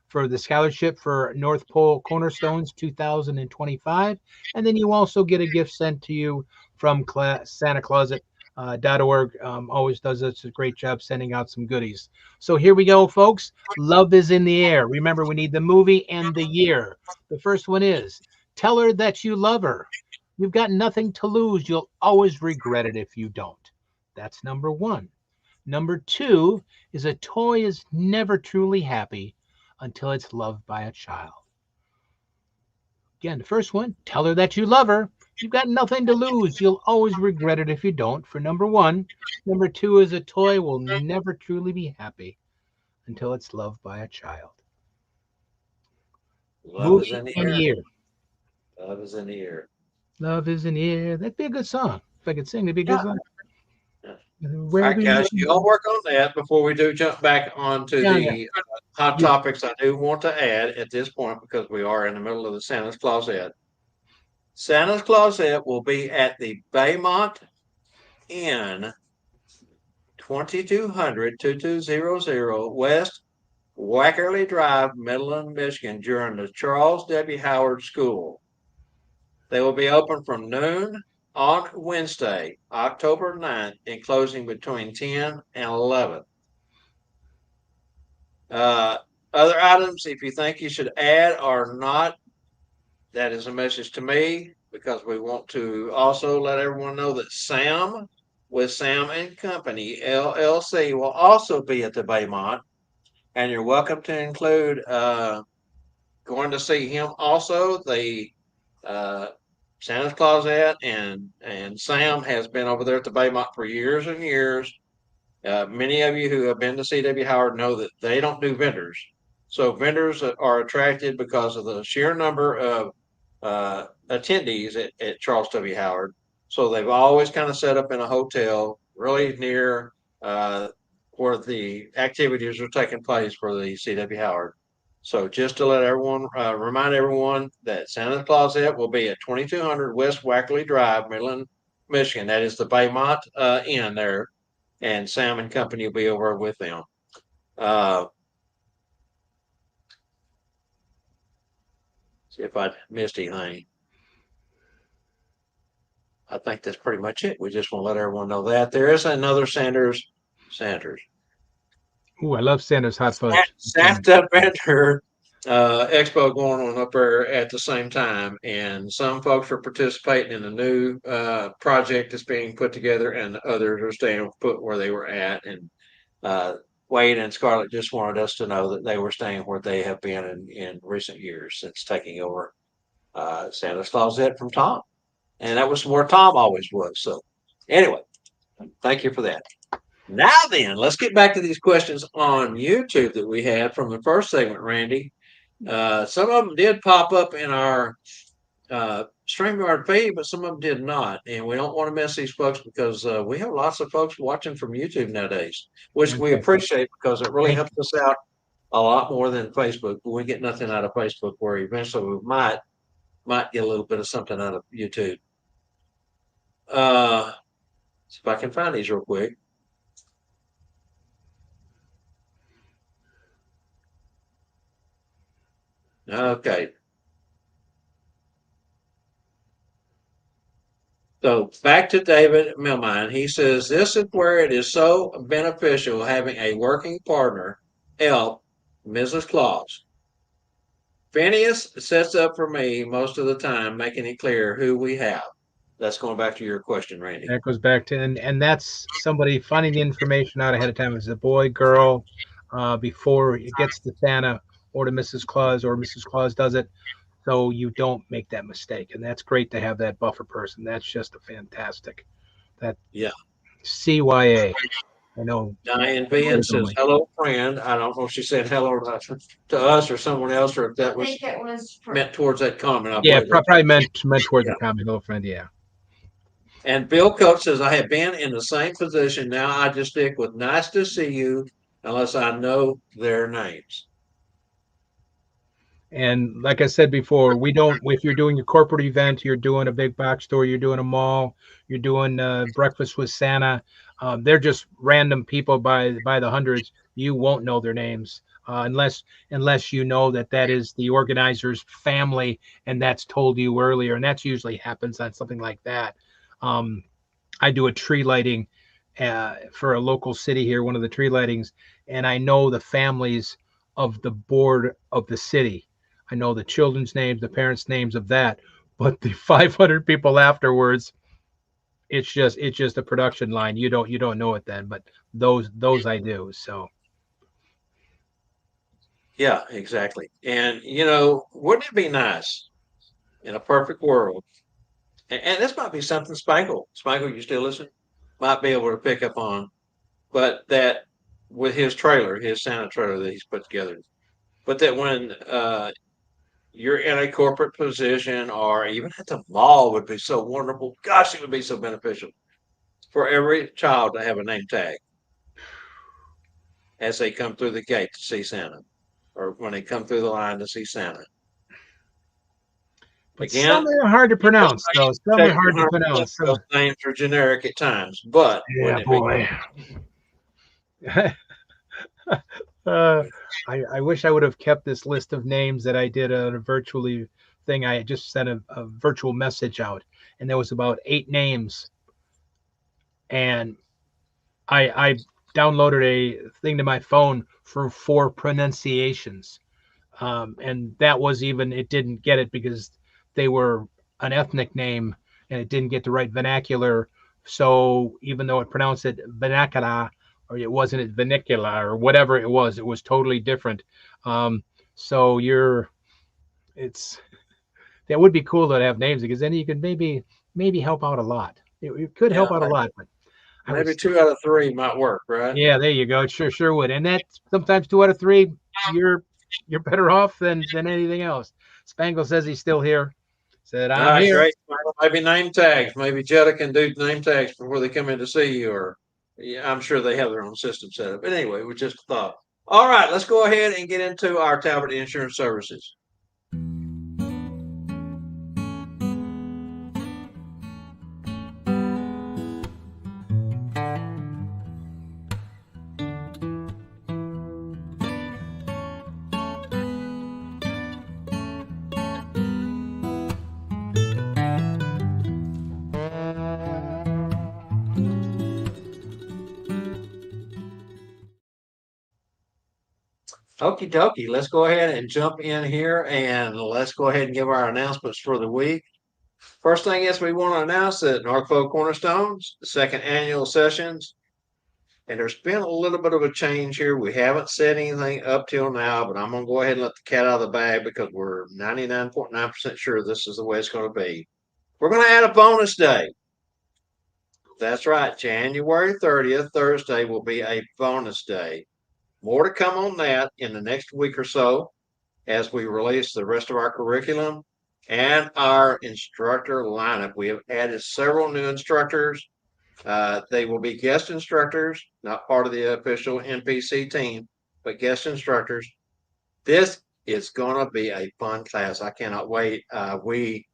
for the scholarship for North Pole Cornerstones 2025, and then you also get a gift sent to you from Santa Closet. .org always does us a great job sending out some goodies. So here we go, folks. Love is in the air. Remember, we need the movie and the year. The first one is Tell Her That You Love Her. You've got nothing to lose. You'll always regret it if you don't. That's number one. Number two is a toy is never truly happy until it's loved by a child. Again, the first one, tell her that you love her. You've got nothing to lose. You'll always regret it if you don't, for number one. Number two is a toy will never truly be happy until it's loved by a child. Love is Movie in the and air. year. Love is in the air. Love is in the air. That'd be a good song. If I could sing, that'd be a good song. Yeah. All Where right, do guys, you you all work on that before we do jump back onto Yeah, the hot topics I do want to add at this point because we are in the middle of the Santa's Closet. Santa's Closet will be at the Baymont Inn, 2200 West Wackerly Drive, Midland, Michigan, during the Charles W. Howard School. They will be open from noon on Wednesday, October 9th, and closing between 10 and 11. Other items, if you think you should add or not, that is a message to me because we want to also let everyone know that Sam with Sam and Company LLC will also be at the Baymont, and you're welcome to include going to see him also. The Santa's Closet and Sam has been over there at the Baymont for years and years. Many of you who have been to C.W. Howard know that they don't do vendors. So vendors are attracted because of the sheer number of attendees at Charles W. Howard. So they've always kind of set up in a hotel really near where the activities are taking place for the C.W. Howard. So just to let everyone remind everyone that Santa's Closet will be at 2200 West Wackerly Drive, Midland, Michigan. That is the Baymont Inn there, and Sam and Company will be over with them. See if I missed anything. I think that's pretty much it. We just want to let everyone know that there is another Sanders. Ooh, I love Santa's hot fudge. Santa Vendor Expo going on up there at the same time, and some folks are participating in the new project that's being put together, and others are staying put where they were at. And Wade and Scarlett just wanted us to know that they were staying where they have been in recent years since taking over Santa's Closet from Tom, and that was where Tom always was. So anyway, thank you for that. Now then, let's get back to these questions on YouTube that we had from the first segment, Randy. Some of them did pop up in our StreamYard feed, but some of them did not. And we don't want to miss these folks because we have lots of folks watching from YouTube nowadays, which we appreciate because it really helps us out a lot more than Facebook. We get nothing out of Facebook, where eventually we might get a little bit of something out of YouTube. See if I can find these real quick. Okay. So back to David Milmine. He says, this is where it is so beneficial having a working partner help Mrs. Claus. Phineas sets up for me most of the time, making it clear who we have. That's going back to your question, Randy. That goes back to, and that's somebody finding the information out ahead of time. Is a boy, girl, before it gets to Santa or to Mrs. Claus, or Mrs. Claus does it, so you don't make that mistake. And that's great to have that buffer person. That's just a fantastic. That CYA. I know. Diane Vian says, hello, friend. I don't know if she said hello to us or someone else, or if that was, meant towards that comment. Yeah, probably meant towards the comment, hello, friend. Yeah. And Bill Coach says, I have been in the same position. Now I just stick with nice to see you unless I know their names. And like I said before, we don't, if you're doing a corporate event, you're doing a big box store, you're doing a mall, you're doing breakfast with Santa, they're just random people by the hundreds. You won't know their names unless you know that that is the organizer's family and that's told you earlier. And that's usually happens on something like that. Um, I do a tree lighting for a local city here, one of the tree lightings, and I know the families of the board of the city. I know the children's names, the parents' names of that, but the 500 people afterwards, it's just a production line. You don't know it then, but those I do. So Yeah, exactly. And wouldn't it be nice in a perfect world? And this might be something Spangle, you still listen? Might be able to pick up on, but that with his trailer, his Santa trailer that he's put together, but that when you're in a corporate position or even at the mall would be so wonderful. Gosh, it would be so beneficial for every child to have a name tag as they come through the gate to see Santa or when they come through the line to see Santa. but Again, some are hard to pronounce, though. Some are hard to pronounce. So those names are generic at times, but yeah, wouldn't it be? boy. uh, I wish I would have kept this list of names that I did on a virtually thing. I just sent a virtual message out, and there was about 8 names, and I downloaded a thing to my phone for 4 pronunciations, and that was even it didn't get it because they were an ethnic name and it didn't get the right vernacular. So even though it pronounced it vernacular, or it wasn't it vernacular or whatever it was totally different. So it's that would be cool to have names because then you could maybe help out a lot. It could Yeah, help out a lot, but I would maybe 2 out of 3 might work, right? yeah, there you go. It sure would. And that sometimes 2 out of 3, you're better off than anything else. Spangle says he's still here. Said All I'm right, here. great. Well, maybe name tags. Maybe Jetta can do name tags before they come in to see you, or yeah, I'm sure they have their own system set up. But anyway, it was just a thought. All right, let's go ahead and get into our Talbot Insurance Services. Okie dokie. Let's go ahead and jump in here and let's go ahead and give our announcements for the week. First thing is we want to announce that Norfolk Cornerstones, the second annual sessions, and there's been a little bit of a change here. We haven't said anything up till now, but I'm going to go ahead and let the cat out of the bag because we're 99.9% sure this is the way it's going to be. We're going to add a bonus day. That's right. January 30th, Thursday, will be a bonus day. More to come on that in the next week or so as we release the rest of our curriculum and our instructor lineup. We have added several new instructors. They will be guest instructors, not part of the official NPC team, but guest instructors. This is going to be a fun class. I cannot wait. We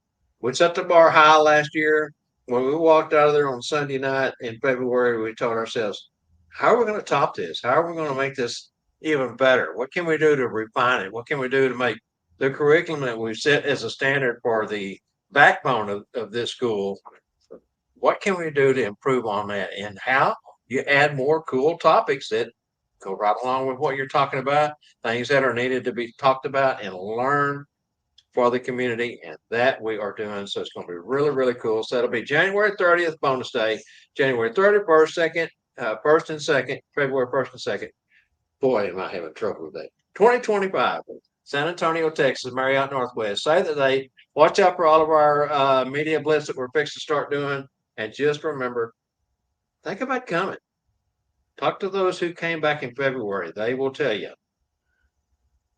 set the bar high last year. When we walked out of there on Sunday night in February, we told ourselves, how are we going to top this? How are we going to make this even better? What can we do to refine it? What can we do to make the curriculum that we've set as a standard for the backbone of this school? What can we do to improve on that? And how you add more cool topics that go right along with what you're talking about, things that are needed to be talked about and learned for the community, and that we are doing. So it's going to be really, really cool. So it'll be January 30th, bonus day, January 31st, 2nd, 1st and 2nd, February 1st and 2nd. Boy, am I having trouble with that. 2025, San Antonio, Texas, Marriott Northwest. Say that they watch out for all of our media blitz that we're fixing to start doing. And just remember, think about coming. Talk to those who came back in February. They will tell you.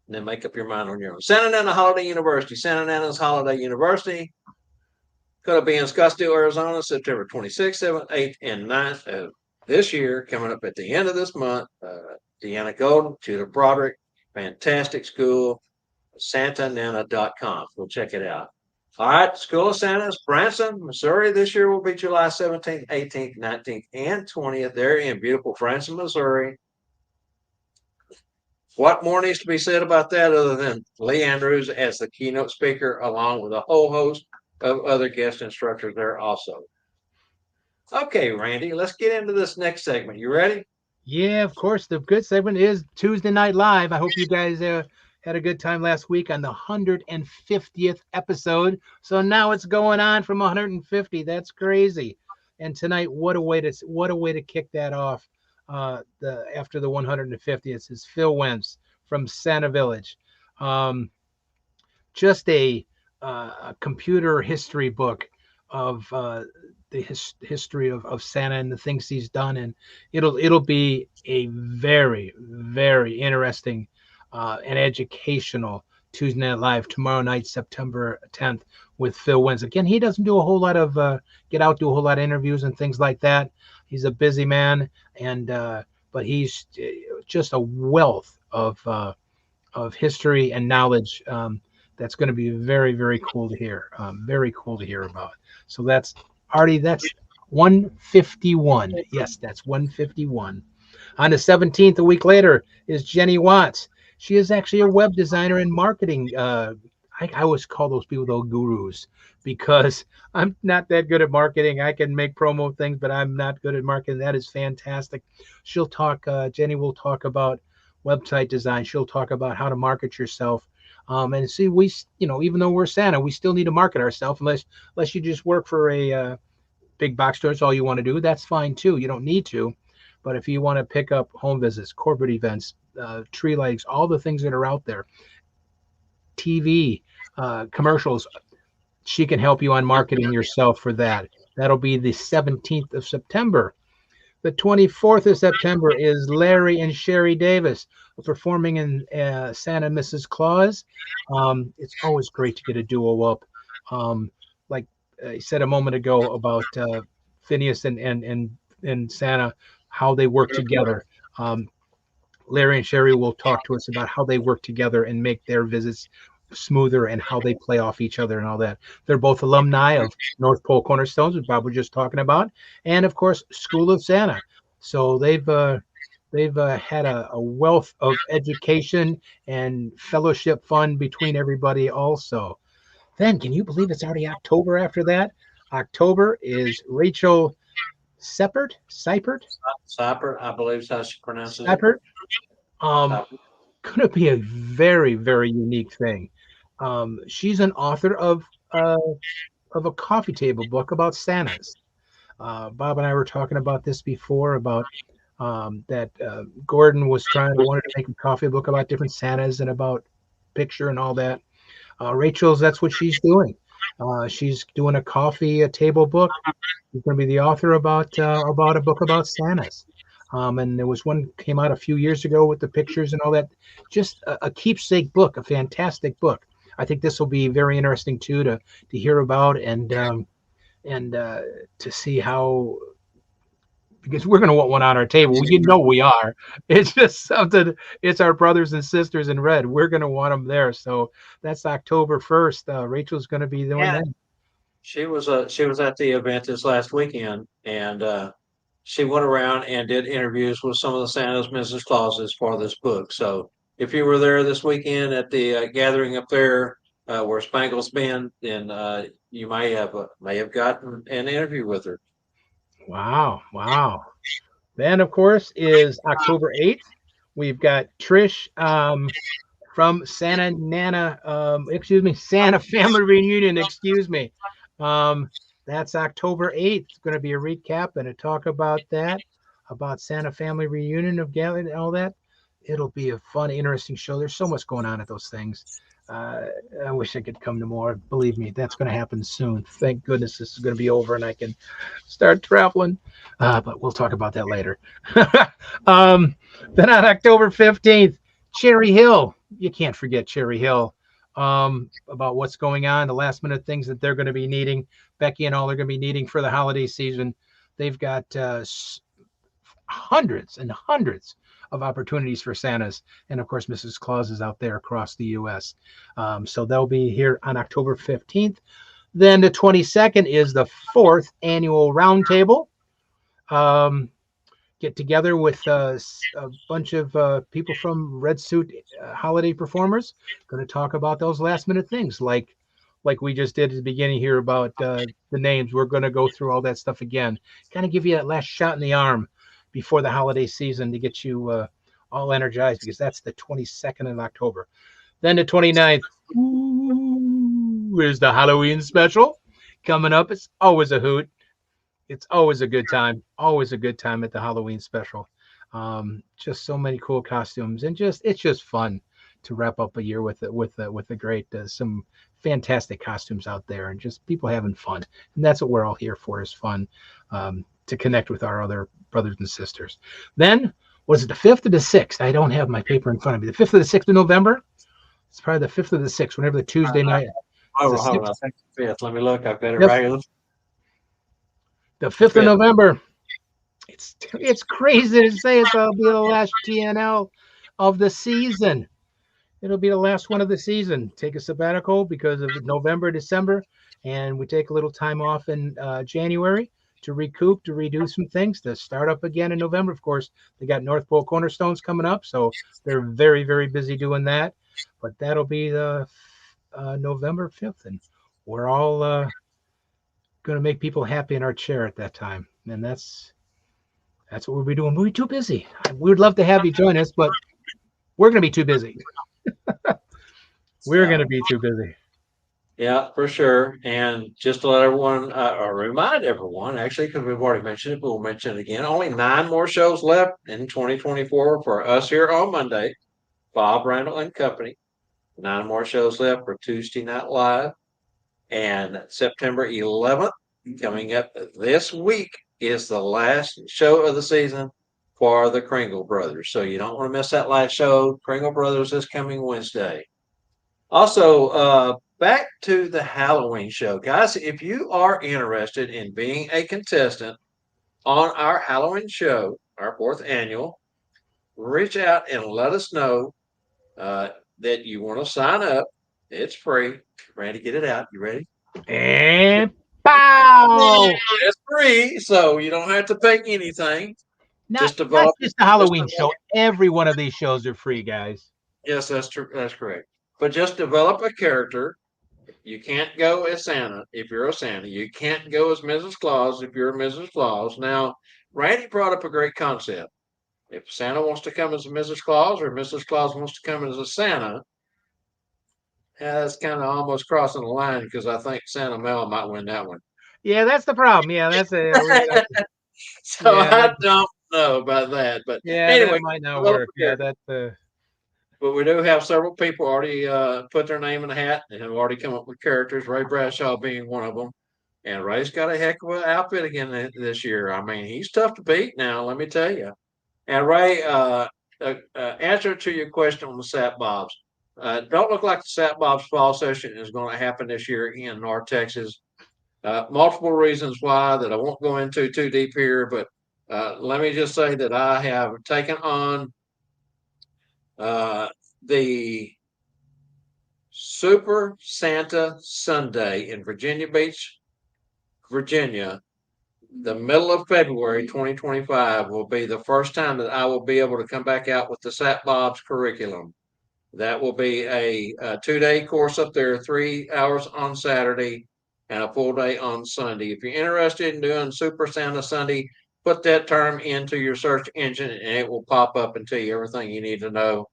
And then make up your mind on your own. Santa Ana Holiday University. Santa Ana's Holiday University. Going to be in Scottsdale, Arizona, September 26th, 7th, 8th, and 9th of this year. Coming up at the end of this month. Deanna Golden, Tudor Broderick. Fantastic school. santanana.com. We'll check it out. All right, School of Santa's, Branson, Missouri. This year will be July 17th, 18th, 19th, and 20th there in beautiful Branson, Missouri. What more needs to be said about that other than Lee Andrews as the keynote speaker, along with a whole host of other guest instructors there also. Okay, Randy, let's get into this next segment. You ready? Yeah, of course. The good segment is Tuesday Night Live. I hope you guys had a good time last week on the 150th episode. So now it's going on from 150. That's crazy. And tonight, what a way to kick that off. After the 150th is Phil Wentz from Santa Village. Just a computer history book of the history of Santa and the things he's done, and it'll be a very, very interesting and educational Tuesday Night Live tomorrow night, September 10th, with Phil Wentz. Again, he doesn't do a whole lot of do a whole lot of interviews and things like that. He's a busy man, and but he's just a wealth of history and knowledge. That's going to be very, very cool to hear. Very cool to hear about. So that's 151. Yes, that's 151. On the 17th, a week later, is Jenny Watts. She is actually a web designer and marketing. I always call those people the gurus because I'm not that good at marketing. I can make promo things, but I'm not good at marketing. That is fantastic. She'll talk. Jenny will talk about website design. She'll talk about how to market yourself. And see, even though we're Santa, we still need to market ourselves unless you just work for a big box store. It's all you want to do. That's fine too. You don't need to. But if you want to pick up home visits, corporate events, tree lights, all the things that are out there, TV, commercials, she can help you on marketing yourself for that. That'll be the 17th of September. The 24th of September is Larry and Sherry Davis performing in Santa Mrs. Claus. It's always great to get a duo up. Like I said a moment ago about Phineas and Santa, how they work together. Larry and Sherry will talk to us about how they work together and make their visits smoother and how they play off each other and all that. They're both alumni of North Pole Cornerstones, which Bob was just talking about, and of course School of Santa. So they've had a wealth of education and fellowship fun between everybody also. Then can you believe it's already October after that? October is Rachel Seipert, I believe is how she pronounces it. Seipert. Going to be a very, very unique thing. She's an author of a coffee table book about Santas. Bob and I were talking about this before about that Gordon wanted to make a coffee book about different Santas and about picture and all that. That's what she's doing. She's doing a table book. She's going to be the author about a book about Santas. And there was one came out a few years ago with the pictures and all that. Just a keepsake book, a fantastic book. I think this will be very interesting too to hear about and to see how, because we're going to want one on our table. You know we are. It's just something. It's our brothers and sisters in red. We're going to want them there. So that's October 1st. Rachel's going to be doing that. She was at the event this last weekend, and she went around and did interviews with some of the Santa's Mrs. Clauses for this book. So if you were there this weekend at the gathering up there where Spangle's been, then you may have gotten an interview with her. Wow. Then, of course, is October 8th. We've got Trish from Santa Family Reunion, that's October 8th. It's going to be a recap and a talk about that, about Santa Family Reunion of Gathering and all that. It'll be a fun, interesting show. There's so much going on at those things. I wish I could come to more. Believe me, that's going to happen soon. Thank goodness this is going to be over and I can start traveling. But we'll talk about that later. Then on October 15th, Cherry Hill. You can't forget Cherry Hill. About what's going on, the last minute things that they're going to be needing. Becky and all are going to be needing for the holiday season. They've got hundreds and hundreds of opportunities for Santas. And of course, Mrs. Claus is out there across the U.S. So they'll be here on October 15th. Then the 22nd is the 4th annual roundtable. Get together with a bunch of people from Red Suit holiday performers. Going to talk about those last minute things like we just did at the beginning here about the names. We're going to go through all that stuff again. Kind of give you that last shot in the arm before the holiday season to get you all energized, because that's the 22nd of October. Then the 29th is the Halloween special coming up. It's always a hoot. It's always a good time. Always a good time at the Halloween special. Just so many cool costumes, and it's just fun to wrap up a year with a great some fantastic costumes out there, and just people having fun. And that's what we're all here for, is fun, to connect with our other brothers and sisters. Then, was it the 5th or the 6th? I don't have my paper in front of me. The 5th or the 6th of November? It's probably the 5th or the 6th, whenever the Tuesday night. Hold on. I think the 5th. Let me look. I've got it Yep. right here. The 5th of November. It's crazy to say it'll be the last TNL of the season. It'll be the last one of the season. Take a sabbatical because of November, December, and we take a little time off in January to recoup, to redo some things, to start up again in November. Of course, they got North Pole Cornerstones coming up, so they're very, very busy doing that. But that'll be the November 5th, and we're all going to make people happy in our chair at that time, and that's what we'll be doing. We'll be too busy. We would love to have you join us, but we're going to be too busy. We're going to be too busy. Yeah, for sure. And just to let everyone, or remind everyone, actually, because we've already mentioned it, but we'll mention it again. Only 9 more shows left in 2024 for us here on Monday, Bob Randall and Company. 9 more shows left for Tuesday Night Live. And September 11th, coming up this week, is the last show of the season for the Kringle Brothers. So you don't want to miss that last show. Kringle Brothers is coming Wednesday. Also, back to the Halloween show. Guys, if you are interested in being a contestant on our Halloween show, our 4th annual, reach out and let us know that you want to sign up. It's free. Randy, get it out. You ready? And pow! It's free, so you don't have to pay anything. Not just just develop the Halloween show. Every one of these shows are free, guys. Yes, that's true. That's correct. But just develop a character. You can't go as Santa if you're a Santa. You can't go as Mrs. Claus if you're Mrs. Claus. Now, Randy brought up a great concept. If Santa wants to come as a Mrs. Claus or Mrs. Claus wants to come as a Santa, that's kind of almost crossing the line, because I think Santa Mel might win that one. Yeah, that's the problem. Yeah, that's a. So Yeah, I don't know about that. But yeah, anyway, that might not develop work. a Yeah, character. that's. But we do have several people already put their name in the hat and have already come up with characters, Ray Bradshaw being one of them. And Ray's got a heck of an outfit again this year. I mean, he's tough to beat now, let me tell you. And Ray, answer to your question on the Sat Bobs. Don't look like the Sat Bobs Fall Session is going to happen this year in North Texas. Multiple reasons why that I won't go into too deep here, but let me just say that I have taken on the Super Santa Sunday in Virginia Beach, Virginia. The middle of February 2025 will be the first time that I will be able to come back out with the Sat Bob's curriculum. That will be a 2-day course up there, 3 hours on Saturday and a full day on Sunday. If you're interested in doing Super Santa Sunday, put that term into your search engine and it will pop up and tell you everything you need to know.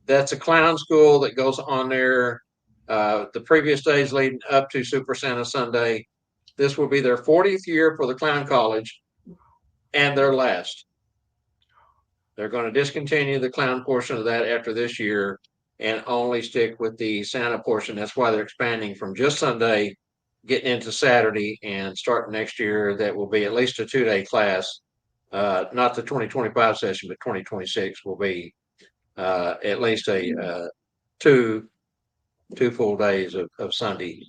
That's a clown school that goes on there the previous days leading up to Super Santa Sunday. This will be their 40th year for the clown college and their last. They're going to discontinue the clown portion of that after this year and only stick with the Santa portion. That's why they're expanding from just Sunday, getting into Saturday, and starting next year. That will be at least a 2-day class. Not the 2025 session, but 2026 will be at least a two full days of Sunday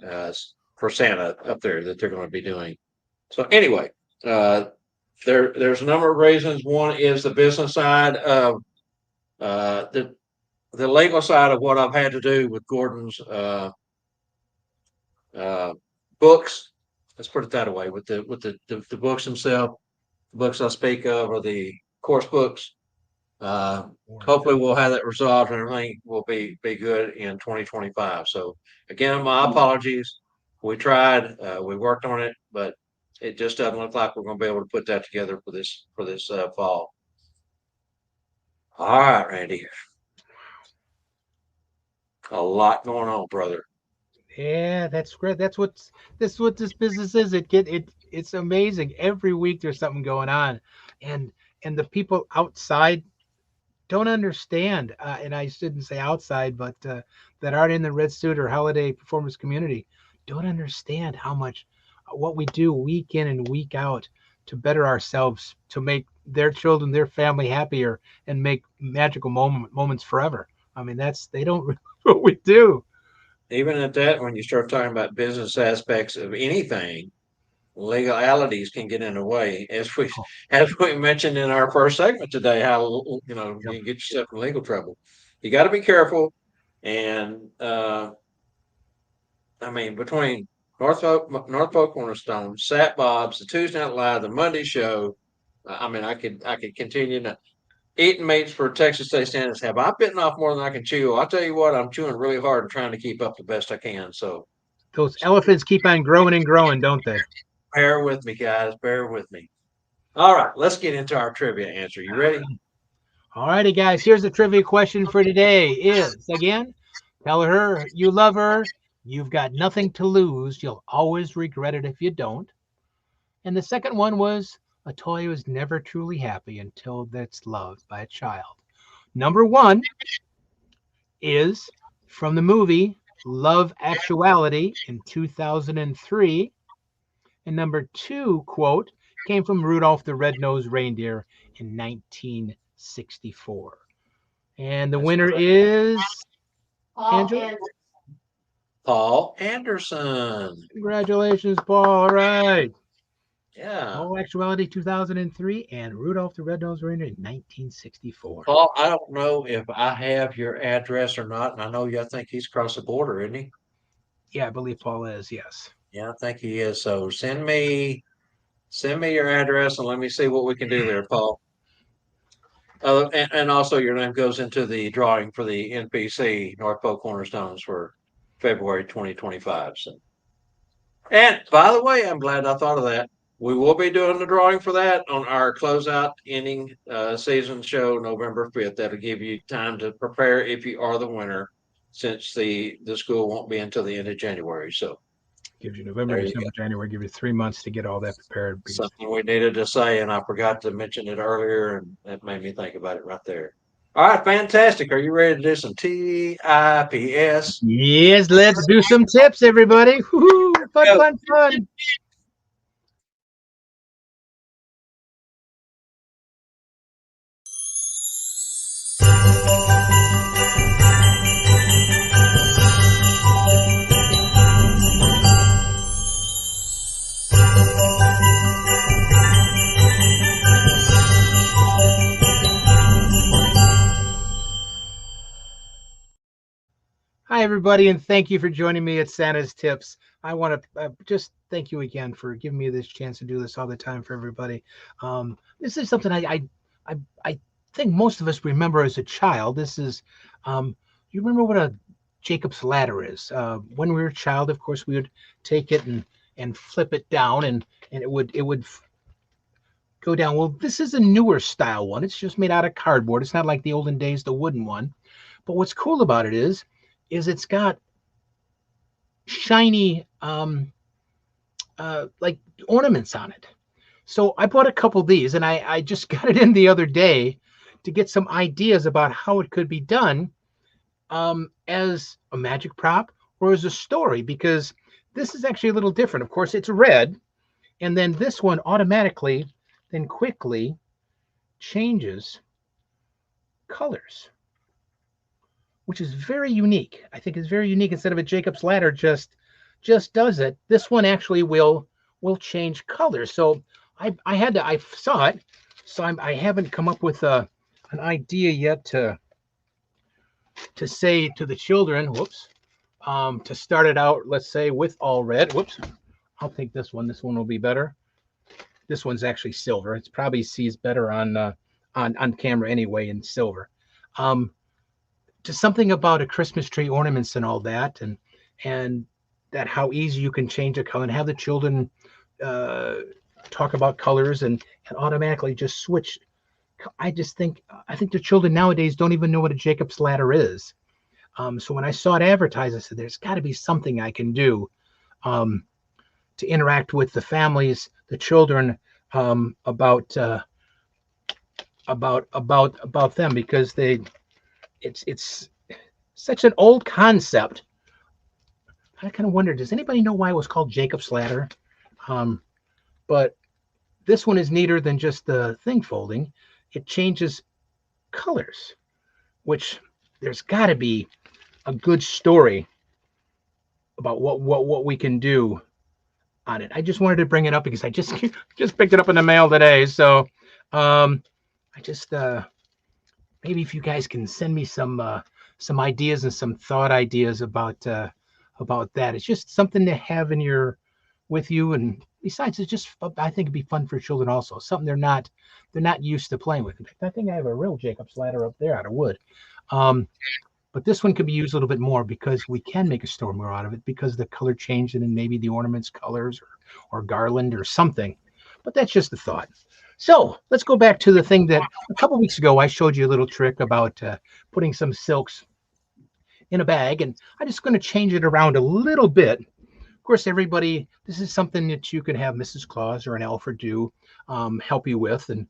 for Santa up there that they're going to be doing. So anyway, there's a number of reasons. One is the business side of the legal side of what I've had to do with Gordon's books. Let's put it that way. With the books themselves, the books I speak of are the course books. Hopefully we'll have that resolved and everything will be good in 2025. So again, my apologies. We tried, we worked on it, but it just doesn't look like we're going to be able to put that together for this fall. All right, Randy. A lot going on, brother. Yeah, that's great. That's what this business is. It's amazing. Every week there's something going on, and the people outside don't understand. And I shouldn't say outside, but that aren't in the red suit or holiday performance community don't understand how much what we do week in and week out to better ourselves, to make their children, their family happier, and make magical moments forever. I mean, they don't really know what we do. Even at that, when you start talking about business aspects of anything, legalities can get in the way. As we mentioned in our first segment today, how you Yep. can get yourself in legal trouble. You got to be careful, and I mean between Norfolk Cornerstone, Sat Bob's, the Tuesday Night Live, the Monday Show. I mean, I could continue to eating meats for Texas State standards. Have I bitten off more than I can chew? I'll tell you what, I'm chewing really hard and trying to keep up the best I can. So Those elephants keep on growing and growing, don't they? bear with me, guys. Bear with me. All right, let's get into our trivia answer. You ready? All righty, guys. Here's the trivia question for today is, again, tell her you love her. You've got nothing to lose. You'll always regret it if you don't. And the second one was, a toy was never truly happy until it's loved by a child. Number one is from the movie Love Actuality in 2003. And number two quote came from Rudolph the Red-Nosed Reindeer in 1964. And the That's winner correct. is Paul Angela? Anderson. Paul Anderson. Congratulations, Paul. All right. Yeah. All Actuality 2003 and Rudolph the Red-Nosed Reindeer in 1964. Paul, I don't know if I have your address or not, and I know you. I think he's across the border, isn't he? Yeah, I believe Paul is, yes. Yeah, I think he is. So send me your address and let me see what we can do there, Paul. And also your name goes into the drawing for the NPC Norfolk Cornerstones for February 2025. So, and by the way, I'm glad I thought of that. We will be doing the drawing for that on our closeout ending season show November 5th. That'll give you time to prepare if you are the winner, since the school won't be until the end of January. So Gives you November, there you December, January, give you 3 months to get all that prepared. something we needed to say, and I forgot to mention it earlier, and that made me think about it right there. All right, fantastic. Are you ready to do some TIPS? Yes, let's do some tips, everybody. Woo-hoo. Fun, Go. fun, fun. Hi, everybody, and thank you for joining me at Santa's Tips. I want to just thank you again for giving me this chance to do this all the time for everybody. This is something I think most of us remember as a child. This is, you remember what a Jacob's ladder is? When we were a child, of course, we would take it and flip it down, and it would go down. Well, this is a newer style one. It's just made out of cardboard. It's not like the olden days, the wooden one. But what's cool about it is it's got shiny like ornaments on it. So I bought a couple of these, and I just got it in the other day to get some ideas about how it could be done as a magic prop or as a story, because this is actually a little different. Of course, it's red, and then this one automatically then quickly changes colors, which is very unique. I think it's very unique. Instead of a Jacob's ladder just does it, this one actually will change colors. So I saw it, so I haven't come up with an idea yet to say to the children. Whoops. To start it out, let's say with all red. Whoops. I'll take this one. This one will be better. This one's actually silver. It's probably sees better on camera anyway in silver. Just something about a Christmas tree ornaments and all that, and that how easy you can change a color and have the children talk about colors and automatically just switch. I think the children nowadays don't even know what a Jacob's ladder is. So when I saw it advertised, I said, "There's got to be something I can do to interact with the families, the children, about them, because it's such an old concept." I kind of wonder, does anybody know why it was called Jacob's ladder? But this one is neater than just the thing folding. It changes colors, which there's got to be a good story about what we can do on it. I just wanted to bring it up because I just picked it up in the mail today. So I just maybe if you guys can send me some ideas and some thought ideas about that. It's just something to have with you, and besides, it's just, I think it'd be fun for children also. Something they're not used to playing with. In fact, I think I have a real Jacob's ladder up there out of wood. But this one could be used a little bit more because we can make a story more out of it because the color changed and maybe the ornaments colors or garland or something. But that's just a thought. So let's go back to the thing that a couple weeks ago I showed you a little trick about putting some silks in a bag, and I'm just going to change it around a little bit. Of course, everybody, this is something that you can have Mrs. Claus or an elf or do help you with, and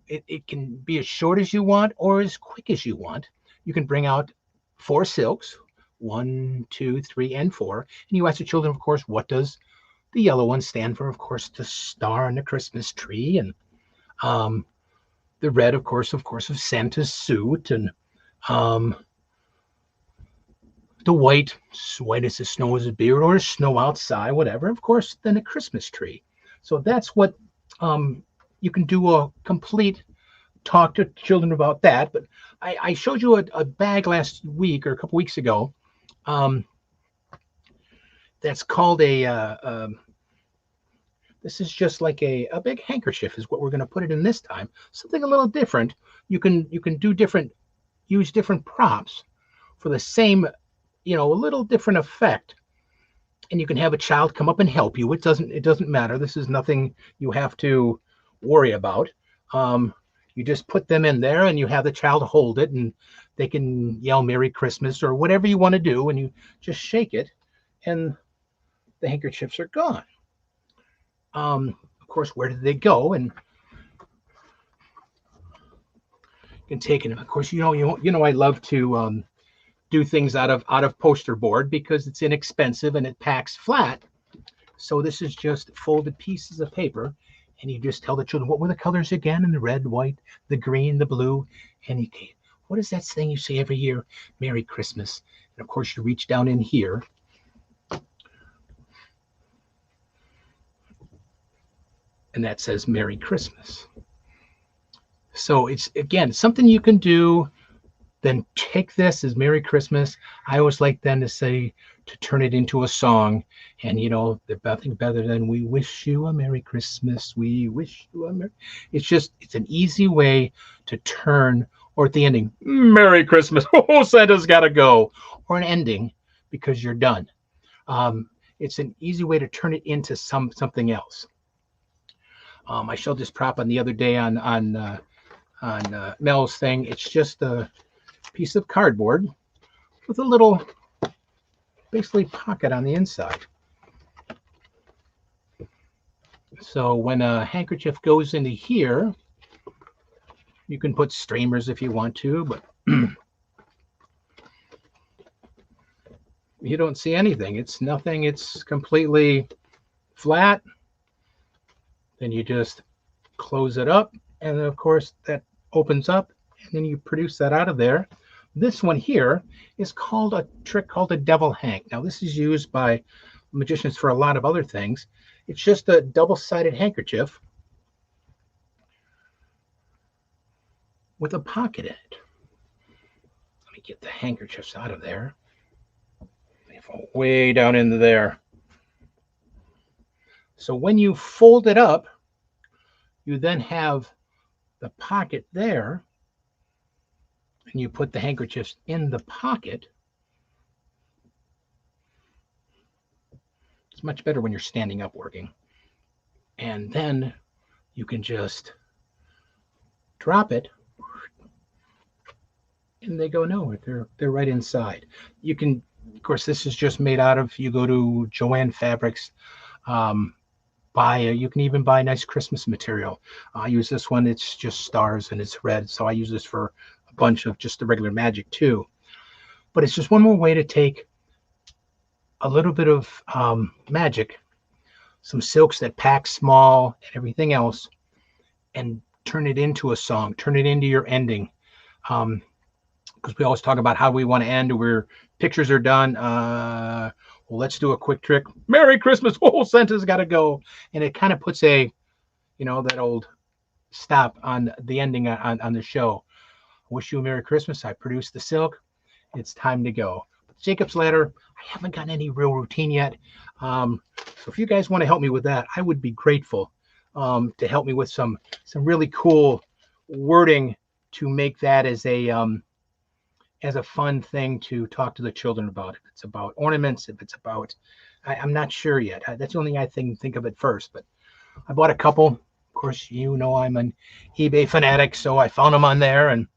it can be as short as you want or as quick as you want. You can bring out 4 silks, 1, 2, 3, and 4, and you ask the children, of course, what does the yellow one stand for? Of course, the star on the Christmas tree, and the red, of course, of Santa's suit, and the white as the snow is a beard, or snow outside, whatever. Of course, then a Christmas tree. So that's what you can do a complete talk to children about that. But I showed you a bag last week or a couple weeks ago. That's called this is just like a big handkerchief is what we're going to put it in this time. Something a little different. You can use different props for the same, a little different effect. And you can have a child come up and help you. It doesn't matter. This is nothing you have to worry about. You just put them in there and you have the child hold it, and they can yell Merry Christmas or whatever you want to do, and you just shake it and the handkerchiefs are gone. Of course, where did they go? And you can take it. Of course, I love to do things out of poster board because it's inexpensive and it packs flat. So this is just folded pieces of paper, and you just tell the children what were the colors again, and the red, white, the green, the blue, and what is that thing you say every year? Merry Christmas. And of course, you reach down in here. And that says Merry Christmas. So it's, again, something you can do. Then take this as Merry Christmas. I always like then to turn it into a song. And, there's nothing better than we wish you a Merry Christmas. We wish you a Merry. It's an easy way to turn, or at the ending, Merry Christmas. Oh, Santa's got to go. Or an ending because you're done. It's an easy way to turn it into something else. I showed this prop on the other day on Mel's thing. It's just a piece of cardboard with a little, basically, pocket on the inside. So when a handkerchief goes into here, you can put streamers if you want to, but you don't see anything. It's nothing. It's completely flat. Then you just close it up, and of course that opens up, and then you produce that out of there. This one here is called a trick called a devil hank. Now this is used by magicians for a lot of other things. It's just a double-sided handkerchief, with a pocket in it. Let me get the handkerchiefs out of there. They fall way down into there. So when you fold it up, you then have the pocket there, and you put the handkerchiefs in the pocket. It's much better when you're standing up working. And then you can just drop it, and they go nowhere. They're right inside. You can, of course, this is just made out of. You go to Joann Fabrics, you can even buy nice Christmas material. I use this one. It's just stars and it's red, so I use this for a bunch of just the regular magic too. But it's just one more way to take a little bit of magic, some silks that pack small and everything else, and turn it into a song, turn it into your ending. Because we always talk about how we want to end, where pictures are done. Well, let's do a quick trick. Merry Christmas. Oh, Santa's got to go. And it kind of puts that old stop on the ending on the show. Wish you a Merry Christmas. I produced the silk. It's time to go. Jacob's Ladder, I haven't gotten any real routine yet. So if you guys want to help me with that, I would be grateful to help me with some really cool wording to make that as a fun thing to talk to the children about. If it's about ornaments, if it's about, I'm not sure yet. That's the only thing I think of at first. But I bought a couple. Of course, I'm an eBay fanatic, so I found them on there, and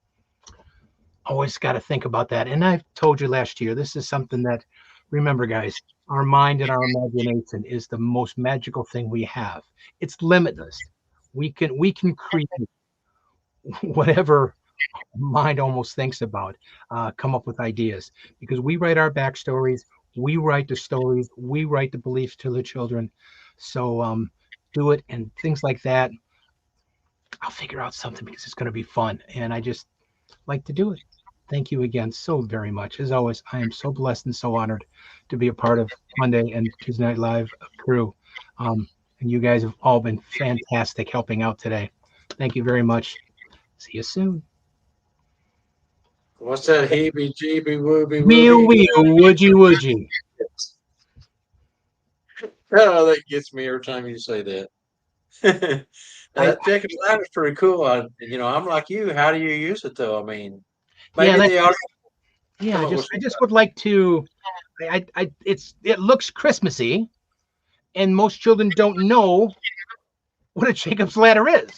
always got to think about that. And I told you last year, this is something that, remember, guys, our mind and our imagination is the most magical thing we have. It's limitless. We can create whatever mind almost thinks about, come up with ideas, because we write our backstories, we write the stories, we write the beliefs to the children. So do it, and things like that. I'll figure out something because it's going to be fun, and I just like to do it. Thank you again so very much. As always, I am so blessed and so honored to be a part of Monday and Tuesday Night Live crew. And you guys have all been fantastic helping out today. Thank you very much. See you soon. What's that heebie jeebie wooby Wheel, wooby? would you? Oh, that gets me every time you say that. Jacob's Ladder's pretty cool. I'm like you. How do you use it though? I mean, maybe the audience. I just would like to. It looks Christmassy, and most children don't know what a Jacob's Ladder is.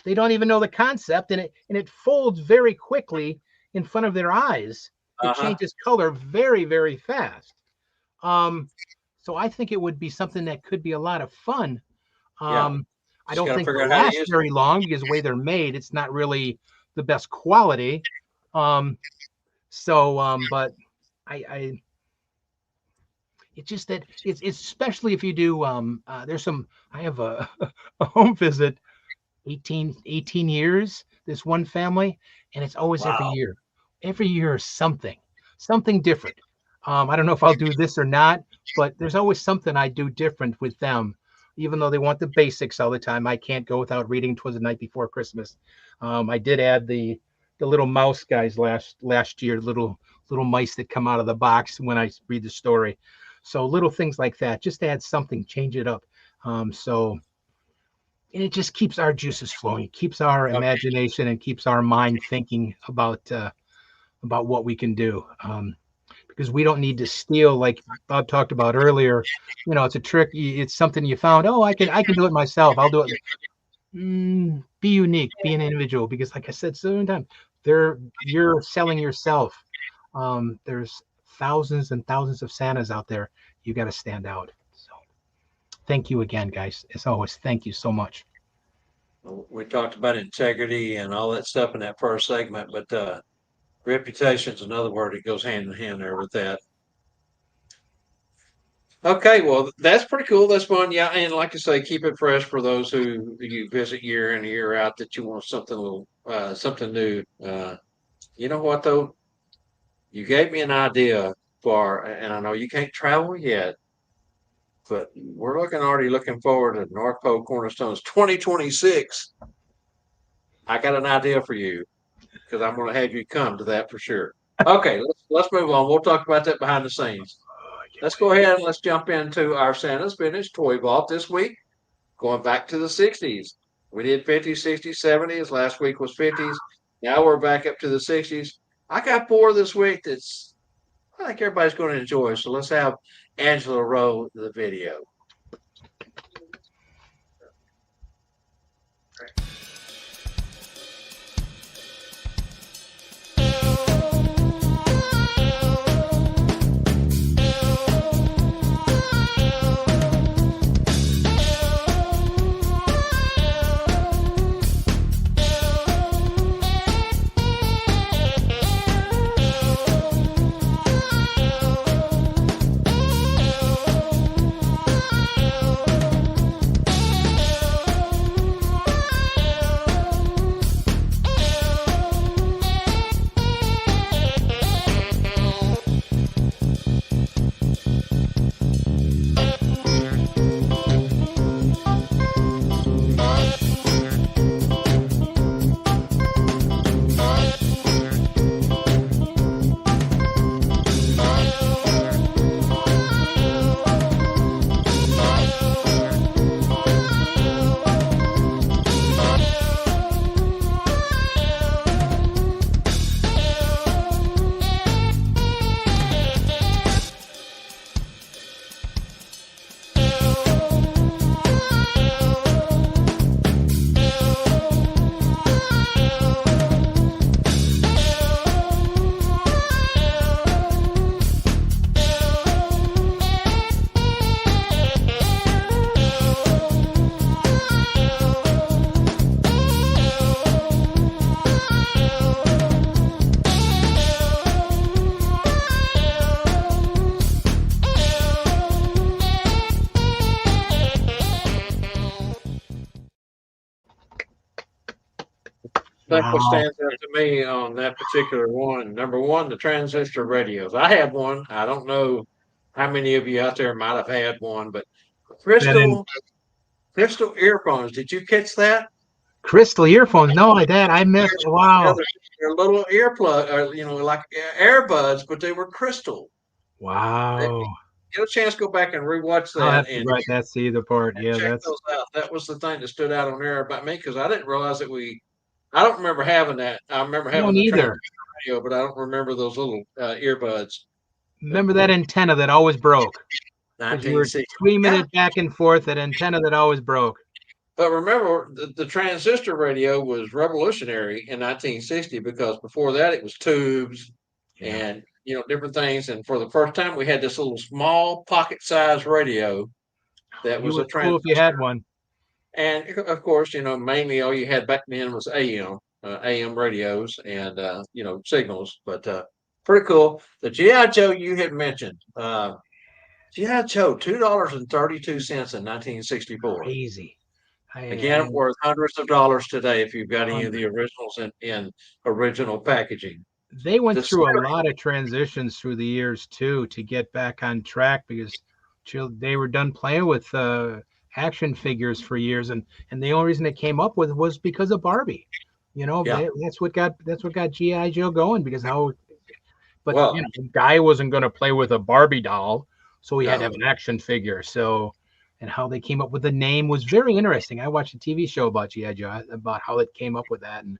They don't even know the concept, and it folds very quickly in front of their eyes. It changes color very, very fast. So I think it would be something that could be a lot of fun. I don't think they'll last very long because the way they're made, it's not really the best quality. But it's just that it's especially if you do. I have a home visit, 18 years. This one family, and it's always every year. Every year is something different. I don't know if I'll do this or not, but there's always something I do different with them. Even though they want the basics all the time, I can't go without reading "'Twas the Night Before Christmas." I did add the little mouse guys last year, little mice that come out of the box when I read the story. So little things like that, just add something, change it up. And it just keeps our juices flowing, it keeps our imagination, and keeps our mind thinking about what we can do. Because we don't need to steal, like Bob talked about earlier. It's a trick. It's something you found. Oh, I can do it myself. I'll do it. Be unique. Be an individual. Because, like I said so many times, you're selling yourself. There's thousands and thousands of Santas out there. You got to stand out. So, thank you again, guys. As always, thank you so much. We talked about integrity and all that stuff in that first segment, but reputation is another word that goes hand in hand there with that. Okay, well, that's pretty cool. That's fun. Yeah, and like I say, keep it fresh for those who you visit year in, year out, that you want something new. You know what, though? You gave me an idea and I know you can't travel yet, but we're already looking forward to North Pole Cornerstones 2026. I got an idea for you. because I'm going to have you come to that for sure. Okay, let's move on. We'll talk about that behind the scenes. Let's go ahead and let's jump into our Santa's Vintage Toy Vault this week. Going back to the 60s. We did 50s, 60s, 70s. Last week was 50s. Now we're back up to the 60s. I got 4 this week that's I think everybody's going to enjoy. So let's have Angela roll the video. That's what stands out to me on that particular one. Number one, the transistor radios. I have one. I don't know how many of you out there might have had one, but crystal earphones. Did you catch that? Crystal earphones. No, I missed. Wow. They're little earplug, or like earbuds, but they were crystal. Wow. Get a chance to go back and rewatch I'll have that to write that see the part. Yeah, check that's those out. That was the thing that stood out on there about me because I didn't realize that I don't remember having that. I remember having the either. radio, but I don't remember those little earbuds. Remember that antenna that always broke? Because you were 1960. screaming it back and forth, that antenna that always broke. But remember, the transistor radio was revolutionary in 1960 because before that it was tubes and different things. And for the first time, we had this little small pocket-sized radio that was a transistor. Cool if you had one. And of course, mainly all you had back then was AM radios and signals. But pretty cool. The GI Joe you had mentioned, GI Joe, $2.32 in 1964. Crazy. Again, worth hundreds of dollars today if you've got any of the originals in original packaging. They went through a lot of transitions through the years too to get back on track because they were done playing with action figures for years, and the only reason they came up with was because of Barbie. That's what got GI Joe going because the guy wasn't going to play with a Barbie doll, so he had to have an action figure. So. And how they came up with the name was very interesting. I watched a TV show about G.I. Joe, about how it came up with that, and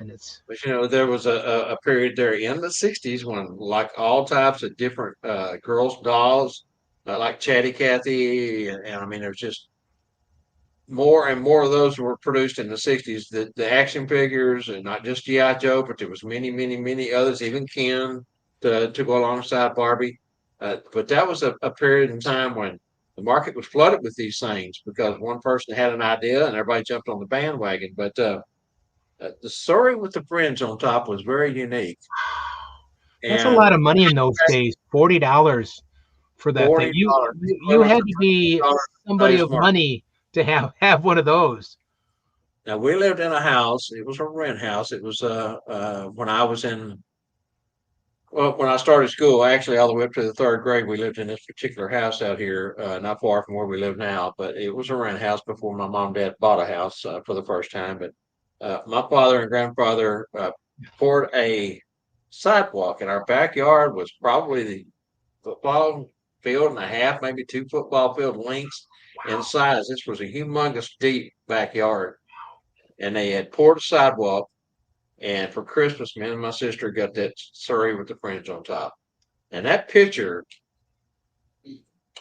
it's. But there was a period there in the '60s when, like all types of different girls' dolls, like Chatty Cathy, and I mean, there's just more and more of those were produced in the '60s. The action figures, and not just G.I. Joe, but there was many, many, many others, even Ken to go alongside Barbie. But that was a period in time when the market was flooded with these things because one person had an idea and everybody jumped on the bandwagon. But the story with the fringe on top was very unique. That's a lot of money in those days. $40 for that thing. You had to be somebody of money to have one of those. Now we lived in a house. It was a rent house. It was when I was when I started school, actually all the way up to the 3rd grade, we lived in this particular house out here, not far from where we live now, but it was a rent house before my mom and dad bought a house for the first time. But my father and grandfather poured a sidewalk, and our backyard was probably the football field and a half, maybe 2 football field lengths in size. This was a humongous, deep backyard, and they had poured a sidewalk. And for Christmas, me and my sister got that Surrey with the fringe on top. And that picture,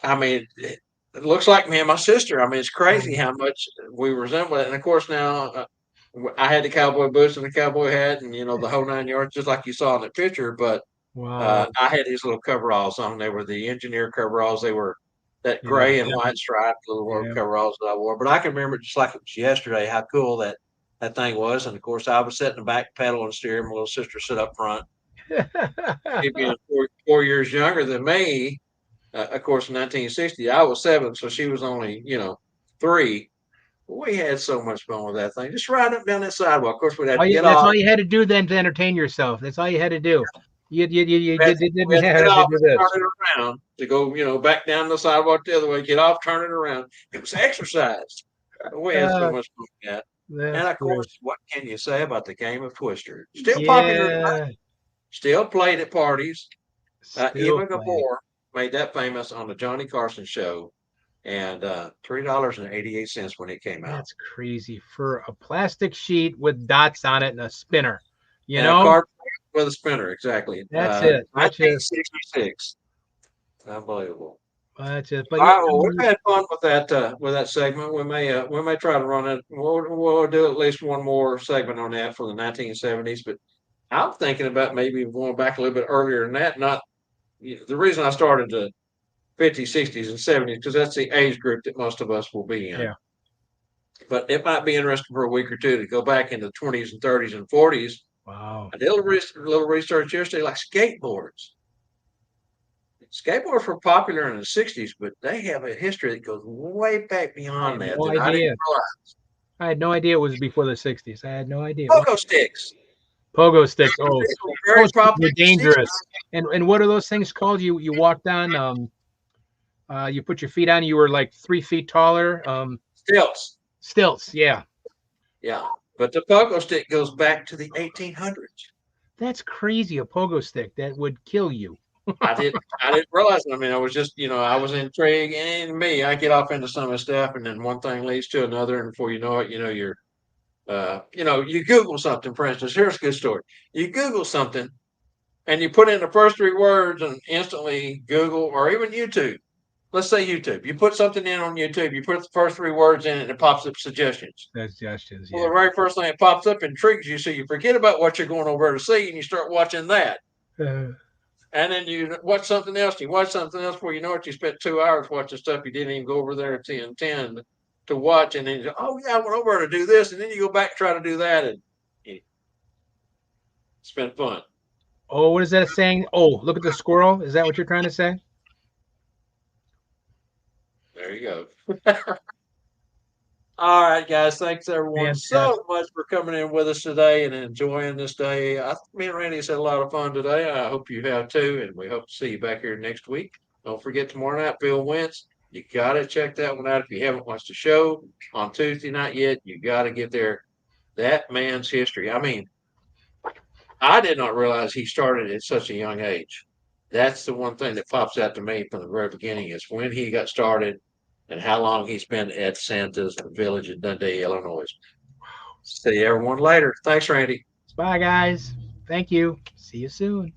I mean, it looks like me and my sister. I mean, it's crazy how much we resemble it. And of course, now I had the cowboy boots and the cowboy hat, and the whole 9 yards, just like you saw in the picture. But Wow. I had these little coveralls on. They were the engineer coveralls. They were that Yeah, gray and white striped little yeah. coveralls that I wore. But I can remember it just like it was yesterday how cool that thing was. And of course, I was sitting in the back pedal and steering. My little sister sit up front. She being 4 years younger than me, of course, in 1960, I was 7, so she was only 3. We had so much fun with that thing. Just riding up down that sidewalk. Of course, we'd have to get That's off. all you had to do then to entertain yourself. That's all you had to do. You We had didn't we had to have get to off do and this. turn it around to go, back down the sidewalk the other way. Get off, turn it around. It was exercise. We had so Uh, much fun with that. that's And of great. course, what can you say about the game of Twister? Still popular today. Yeah, Still played at parties. still Even playing. Gabor made that famous on the Johnny Carson show, and $3.88 when it came out, That's crazy for a plastic sheet with dots on it and a spinner. You and a know, card with a spinner. Exactly. that's it. That's just 1966. Unbelievable. that's it. But All yeah, right, well, we've had fun with that segment. We may try to run it. We'll do at least one more segment on that for the 1970s. But I'm thinking about maybe going back a little bit earlier than that. Not the reason I started the 50s, 60s, and 70s because that's the age group that most of us will be in. yeah. But it might be interesting for a week or two to go back in the 20s and 30s and 40s. Wow. I did a little research yesterday, like skateboards. Skateboards were popular in the 60s, but they have a history that goes way back I beyond had that no that I didn't idea. realize. I had no idea it was before the '60s. I had no idea. Wow. Pogo sticks. Pogo sticks. Oh, They were very those things popular were in the 60s. dangerous. And what are those things called? You walked on. You put your feet on. You were like 3 feet taller. Stilts. Stilts. Yeah. Yeah. But the pogo stick goes back to the 1800s. That's crazy. A pogo stick that would kill you. I didn't realize it. I mean, I was just, I was intrigued, and me, I get off into some of the stuff, and then one thing leads to another, and before you know it, you Google something. For instance, here's a good story. You Google something, and you put in the first 3 words, and instantly Google or even YouTube. Let's say YouTube. You put something in on YouTube, you put the first 3 words in, and it pops up suggestions. Suggestions. Well, Yeah. the very first thing that pops up intrigues you, so you forget about what you're going over to see, and you start watching that. And then you watch something else. You watch something else before you know it. You spent 2 hours watching stuff you didn't even go over there to intend to watch. And then you go, oh, yeah, I went over to do this. And then you go back and try to do that. And it's been fun. Oh, what is that saying? Oh, look at the squirrel. Is that what you're trying to say? There you go. All right, guys. Thanks, everyone, so much for coming in with us today and enjoying this day. Me and Randy had a lot of fun today. I hope you have too. And we hope to see you back here next week. Don't forget tomorrow night, Bill Wentz. You got to check that one out. If you haven't watched the show on Tuesday night yet, you got to get there. That man's history. I mean, I did not realize he started at such a young age. That's the one thing that pops out to me from the very beginning is when he got started and how long he's been at Santa's Village in Dundee, Illinois. See everyone later. Thanks, Randy. Bye, guys. Thank you. See you soon.